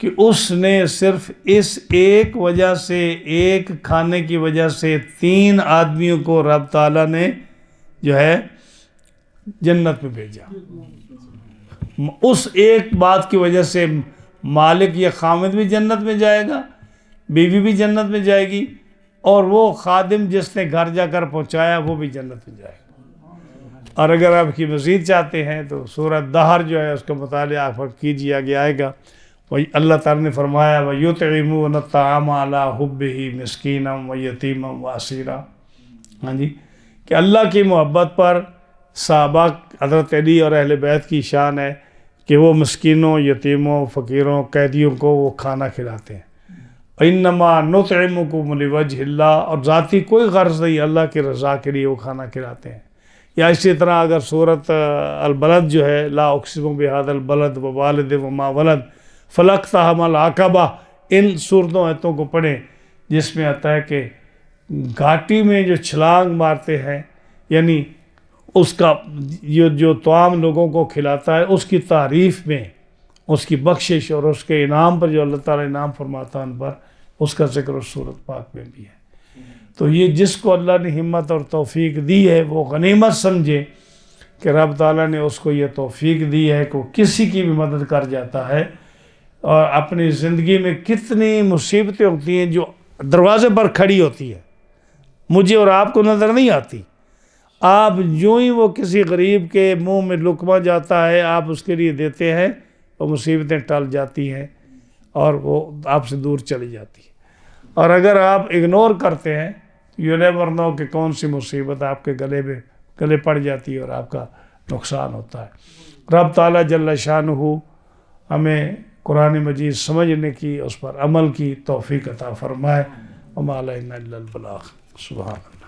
کہ اس نے صرف اس ایک وجہ سے، ایک کھانے کی وجہ سے 3 آدمیوں کو رب تعالیٰ نے جو ہے جنت میں بھیجا۔ اس ایک بات کی وجہ سے مالک یا خامد بھی جنت میں جائے گا، بیوی بھی جنت میں جائے گی، اور وہ خادم جس نے گھر جا کر پہنچایا وہ بھی جنت میں جائے گا۔ اور اگر آپ کی مزید چاہتے ہیں تو سورہ دہر جو ہے اس کا مطالعہ آپ کیجیے، آگے آئے گا۔ اللہ تعالیٰ نے فرمایا وَيُطْعِمُونَ الطَّعَامَ عَلَىٰ حُبِّهِ مِسْكِينًا وَيَتِيمًا وَأَسِيرًا۔ ہاں جی، کہ اللہ کی محبت پر صحابہ حضرت علی اور اہل بیت کی شان ہے کہ وہ مسکینوں، یتیموں، فقیروں، قیدیوں کو وہ کھانا کھلاتے ہیں۔ اِنَّمَا نُطْعِمُكُمْ لِوَجْهِ اللَّهِ، اور ذاتی کوئی غرض نہیں، اللہ کی رضا کے لیے وہ کھانا کھلاتے ہیں۔ یا اسی طرح اگر سورۃ البلد جو ہے، لا اقسم بہذا البلد ووالد وما ولد فلاقتحم العقبہ، ان صورتوں آیتوں کو پڑھیں جس میں آتا ہے کہ گھاٹی میں جو چھلانگ مارتے ہیں، یعنی اس کا جو طعام لوگوں کو کھلاتا ہے، اس کی تعریف میں، اس کی بخشش اور اس کے انعام پر جو اللہ تعالیٰ انعام فرماتا ہے ان پر، اس کا ذکر اس سورۃ پاک میں بھی ہے۔ تو یہ جس کو اللہ نے ہمت اور توفیق دی ہے وہ غنیمت سمجھے کہ رب تعالیٰ نے اس کو یہ توفیق دی ہے کہ وہ کسی کی بھی مدد کر جاتا ہے۔ اور اپنی زندگی میں کتنی مصیبتیں ہوتی ہیں جو دروازے پر کھڑی ہوتی ہے، مجھے اور آپ کو نظر نہیں آتی، آپ جو ہی وہ کسی غریب کے منہ میں لقمہ جاتا ہے، آپ اس کے لیے دیتے ہیں، وہ مصیبتیں ٹل جاتی ہیں اور وہ آپ سے دور چلی جاتی ہیں۔ اور اگر آپ اگنور کرتے ہیں، یو نیور نو کہ کون سی مصیبت آپ کے گلے پڑ جاتی ہے اور آپ کا نقصان ہوتا ہے۔ رب تعالیٰ جل شانہ ہمیں قرآن مجید سمجھنے کی، اس پر عمل کی توفیق عطا فرمائے۔ وما علینا الا البلاغ۔ سبحان اللہ۔